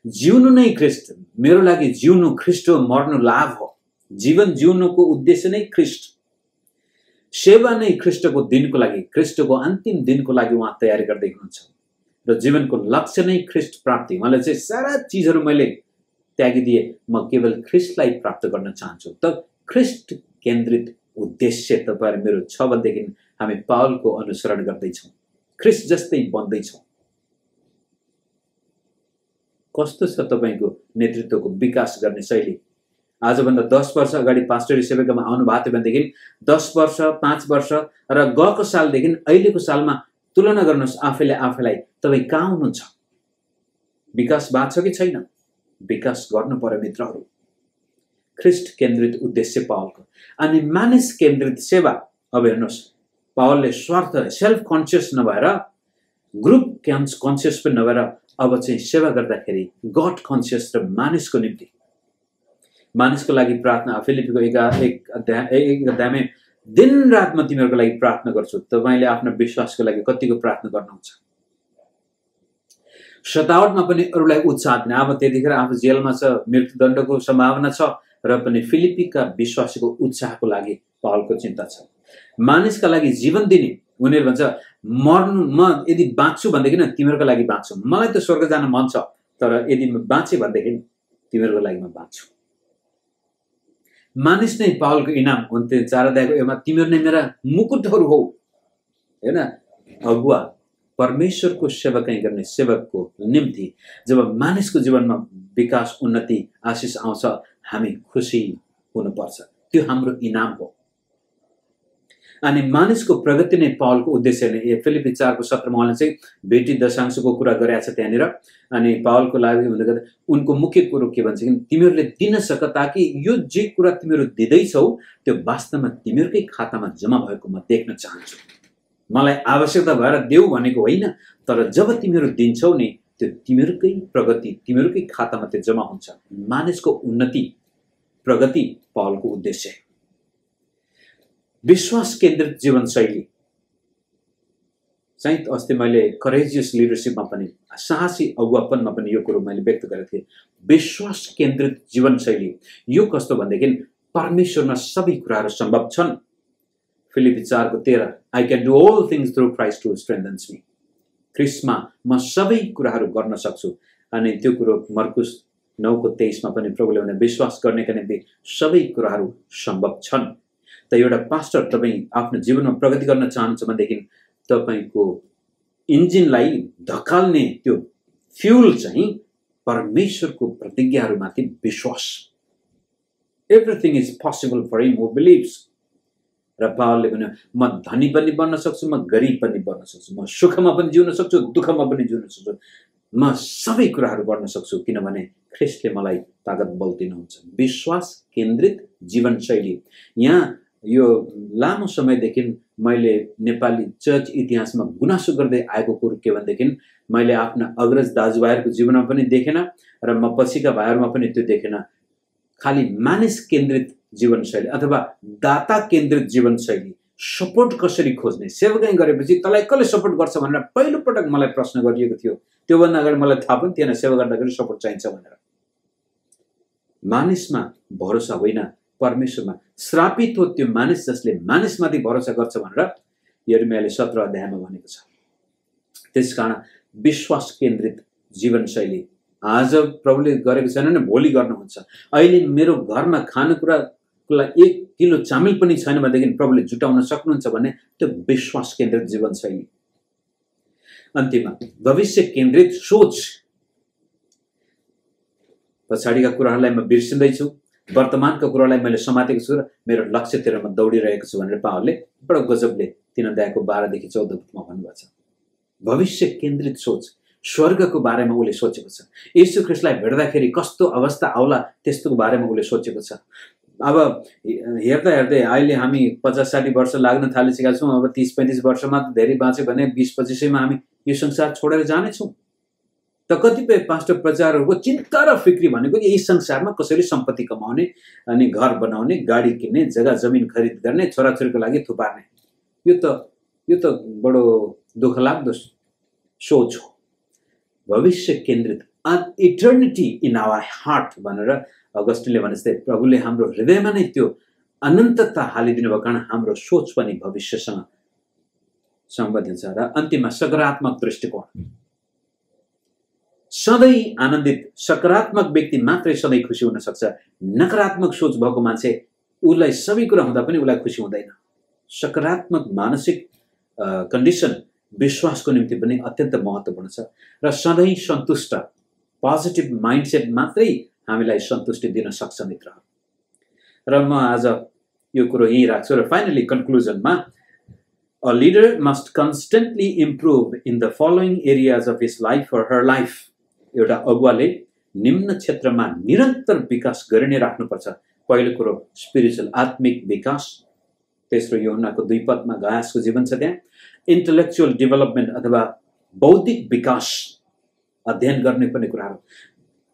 जिउनु नै ख्रिस्ट, मेरो लागि जिउनु ख्रिस्ट हो, मर्नु लाभ हो। जीवन जिउनुको उद्देश्य नै ख्रिस्ट, सेवा नै ख्रिस्टको दिनको लागि, ख्रिस्टको अन्तिम दिनको लागि उहाँ तयारी गर्दै हुनुहुन्छ र जीवनको लक्ष्य नै ख्रिस्ट प्राप्ति। उहाँले चाहिँ सारा चीजहरू मैले त्यागिदिए, म केवल ख्रिस्टलाई प्राप्त गर्न चाहन्छु। त ख्रिस्ट केन्द्रित उद्देश्य तपाईहरु मेरो छ भनेदेखि हामी पावलको अनुसरण गर्दैछौँ, ख्रिस्ट जस्तै बन्दैछौँ। कस्तो छ तपाईको नेतृत्वको विकास गर्ने शैली? आजभन्दा 10 वर्ष अगाडि पास्टरी सेवाकामा आउनु भएको थियो भनेदेखि 10 वर्ष 5 वर्ष र गएको सालदेखि अहिलेको सालमा तुलना गर्नुहोस् आफैले आफैलाई, तपाई कहाँ हुनुहुन्छ? विकास भएको छ कि छैन? विकास गर्नु पर्यो मित्रहरू। ख्रिस्ट केन्द्रित उद्देश्य पावलको। अनि मानिस केन्द्रित सेवा, अब हेर्नुहोस् पावलले स्वार्थ सेल्फ कन्सियस नभएर ग्रुप कन्सियस पनि नभएर अब चाहिँ सेवा गर्दाखेरि गड कन्सियस र मानिसको निम्ति मानिसको लागि प्रार्थना फिलिपीको एक अध्यायमै दिन रात म तिमीहरूको लागि प्रार्थना गर्छु। तपाईले आफ्नो विश्वासको लागि कतिको प्रार्थना गर्नुहुन्छ? सतावटमा पनि अरूलाई उत्साह दिने। अब त्यतिखेर आफू जेलमा छ, मृत्युदण्डको सम्भावना छ र पनि फिलिपीका विश्वासीको उत्साहको लागि पावलको चिन्ता छ। मानिसका लागि जीवन दिने। उनीहरू भन्छ मर्नु, म यदि बाँच्छु भनेदेखि तिमीहरूको लागि बाँच्छु, मलाई त स्वर्ग जान मन छ, तर यदि म बाँचे भनेदेखि तिमीहरूको लागि म बाँच्छु। मानिस नै पावलको इनाम हुन्थे। 4 अध्यायको एमा तिमीहरू नै मेरा मुकुटहरू हो, हैन? अगुवा परमेश्वरको सेवकाई गर्ने सेवकको निम्ति जब मानिसको जीवनमा विकास, उन्नति, आशिष आउँछ, हामी खुसी हुनुपर्छ। त्यो हाम्रो इनाम हो। अनि मानिसको प्रगति नै पावलको उद्देश्य नै। फिलिपी 4 को 17 मा चाहिँ भेटी दशांशको कुरा गरेको छ त्यहाँनिर। अनि पावलको लागि हुँदा उनको मुख्य कुरो के भन्छ कि तिमीहरूले दिन सक, ताकि यो जे कुरा तिमीहरू दिँदैछौ त्यो वास्तवमा तिमीहरूकै खातामा जम्मा भएको म देख्न चाहन्छु। मलाई आवश्यकता भएर देऊ भनेको होइन, तर जब तिमीहरू दिन्छौ नि त्यो तिमीहरूकै प्रगति, तिमीहरूकै खातामा त्यो जम्मा हुन्छ। मानिसको उन्नति, प्रगति पावलको उद्देश्य। विश्वास केन्द्रित जीवनशैली चाहिँ अस्ति मैले करेजियस लिडरशिपमा पनि, साहसी अगुवापनमा पनि यो कुरो मैले व्यक्त गरेको थिएँ। विश्वास केन्द्रित जीवनशैली यो कस्तो भनेदेखि परमेश्वरमा सबै कुराहरू सम्भव छन्। फिलिपी 4 को 13 I can do all things through Christ who strengthens me. ख्रिस्टमा म सबै कुराहरू गर्न सक्छु। अनि त्यो कुरो मर्कुस 9 को 23 मा पनि प्रभुले भने विश्वास गर्नेका निम्ति सबै कुराहरू सम्भव छन्। त एउटा पास्टर तपाई आफ्नो जीवनमा प्रगति गर्न चाहनुहुन्छ भनेदेखि तपाईको इन्जिनलाई धकाल्ने त्यो फ्युल चाहिँ परमेश्वरको प्रतिज्ञाहरूमाथि विश्वास। Everything is possible for him who believes. र पावलले भन्यो म धनी पनि बन्न सक्छु, म गरिब पनि बन्न सक्छु, म सुखमा पनि जिउन सक्छु, दुःखमा पनि जिउन सक्छु, म सबै कुराहरू गर्न सक्छु किनभने ख्रिस्टले मलाई ताकत बल दिनुहुन्छ। विश्वास केन्द्रित जीवनशैली। यहाँ यो लामो समयदेखि मैले नेपाली चर्च इतिहासमा गुनासो गर्दै आएको कुरो के भनेदेखि मैले आफ्ना अग्रज दाजुभाइहरूको जीवनमा पनि देखेन र म पछिका भाइहरूमा पनि त्यो देखेन। खाली मानिस केन्द्रित जीवनशैली अथवा दाता केन्द्रित जीवनशैली। सपोर्ट कसरी खोज्ने? सेवकाई गरेपछि तँलाई कसले सपोर्ट गर्छ भनेर पहिलो पटक मलाई प्रश्न गरिएको थियो। त्योभन्दा अगाडि मलाई थाहा पनि थिएन सेवा गर्दाखेरि सपोर्ट चाहिन्छ भनेर। मानिसमा भरोसा होइन, परमेश्वरमा। श्रापित हो त्यो मानिस जसले मानिसमाथि भरोसा गर्छ भनेर यिर्मयाले 17 अध्यायमा भनेको छ। त्यसकारण विश्वास केन्द्रित जीवनशैली आज प्रभुले गरेको छैन भने भोलि गर्नुहुन्छ। अहिले मेरो घरमा खानेकुराको लागि 1 किलो चामल पनि छैन भनेदेखि प्रभुले जुटाउन सक्नुहुन्छ भने त्यो विश्वास केन्द्रित जीवनशैली। अन्तिममा भविष्य केन्द्रित सोच। पछाडिका कुराहरूलाई म बिर्सिँदैछु, वर्तमानका कुरालाई मैले समातेको छु र मेरो लक्ष्यतिर म दौडिरहेको छु भनेर पावलले बडो गजबले 3 अध्यायको 12 देखि 14 पदमा भन्नुभएको छ। भविष्य केन्द्रित सोच। स्वर्गको बारेमा उले सोचेको छ। येशू ख्रिस्टलाई भेट्दाखेरि कस्तो अवस्था आउला त्यसको बारेमा उले सोचेको छ। अब हेर्दा हेर्दै अहिले हामी 50-60 वर्ष लाग्न थालिसकेका छौँ। अब 30-35 वर्षमा धेरै बाँच्यो भने 20-25 मा हामी यो संसार छोडेर जानेछौँ। त कतिपय पास्टर प्रचारहरूको चिन्ता र फिक्री भनेको यही संसारमा कसरी सम्पत्ति कमाउने, अनि घर बनाउने, गाडी किन्ने, जग्गा जमिन खरिद गर्ने, छोराछोरीको लागि थुपार्ने। यो त बडो दुःखलाग्दो सोच हो। भविष्य केन्द्रित इटर्निटी इन आवर हार्ट भनेर अगस्टिनले भने जस्तै प्रभुले हाम्रो हृदयमा नै त्यो अनन्तता हालिदिनु भएको कारण हाम्रो सोच पनि भविष्यसँग सम्बन्धित छ। र अन्तिममा सकारात्मक दृष्टिकोण। सधैँ आनन्दित सकारात्मक व्यक्ति मात्रै सधैँ खुसी हुन सक्छ। नकारात्मक सोच भएको मान्छे उसलाई सबै कुरा हुँदा पनि उसलाई खुसी हुँदैन। सकारात्मक मानसिक कन्डिसन विश्वासको निम्ति पनि अत्यन्त महत्त्वपूर्ण छ। र सधैँ सन्तुष्ट पोजिटिभ माइन्डसेट मात्रै हामीलाई सन्तुष्टि दिन सक्छ मित्र। र म आज यो कुरो यही राख्छु र finally कन्क्लुजनमा a leader must constantly improve in the following areas of his life or her life। एउटा अगुवाले निम्न क्षेत्रमा निरन्तर विकास गरि नै राख्नुपर्छ। पहिलो कुरो स्पिरिचुअल आत्मिक विकास, तेस्रो यूहन्नाको 2 पदमा गयासको जीवन छ। त्यहाँ इन्टेलेक्चुअल डेभलपमेन्ट अथवा बौद्धिक विकास अध्ययन गर्ने पर्ने कुराहरू,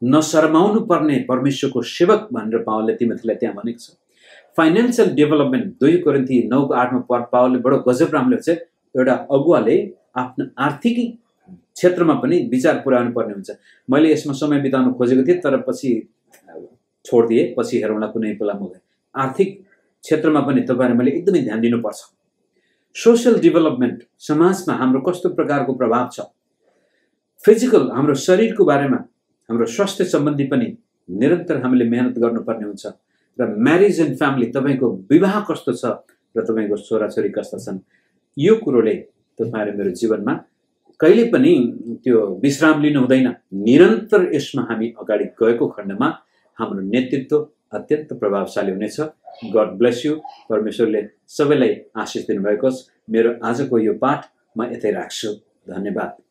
नशर्माउनु पर्ने परमेश्वरको सेवक भनेर पावलले तिमोथीलाई त्यहाँ भनेको छ। फाइनेन्शियल डेभलपमेन्ट 2 कोरिन्थी 9:8 मा पावलले बडो गजब राम्रले भन्छ, एउटा अगुवाले आफ्नो आर्थिक क्षेत्रमा पनि विचार पुर्याउनु पर्ने हुन्छ। मैले यसमा समय बिताउन खोजेको थिएँ तर पछि छोडिदिएँ, पछि हेरौँला कुनै बेला म। आर्थिक क्षेत्रमा पनि तपाईहरुले मैले एकदमै ध्यान दिनुपर्छ। सोशल डेभलपमेन्ट, समाजमा हाम्रो कस्तो प्रकारको प्रभाव छ। फिजिकल, हाम्रो शरीरको बारेमा, हाम्रो स्वास्थ्य सम्बन्धी पनि निरन्तर हामीले मेहनत गर्नुपर्ने हुन्छ। र म्यारेज एन्ड फ्यामिली, तपाईको विवाह कस्तो छ र तपाईको छोराछोरी कस्ता छन्, यो कुरोले तपाईहरु मेरो जीवनमा कहिले पनि त्यो विश्राम लिनु हुँदैन। निरन्तर यसमा हामी अगाडि गएको खण्डमा हाम्रो नेतृत्व अत्यन्त प्रभावशाली हुनेछ। God bless you. परमेश्वरले सबैलाई आशीष दिनुभएको छ। मेरो आजको यो पाठ म यतै राख्छु। धन्यवाद।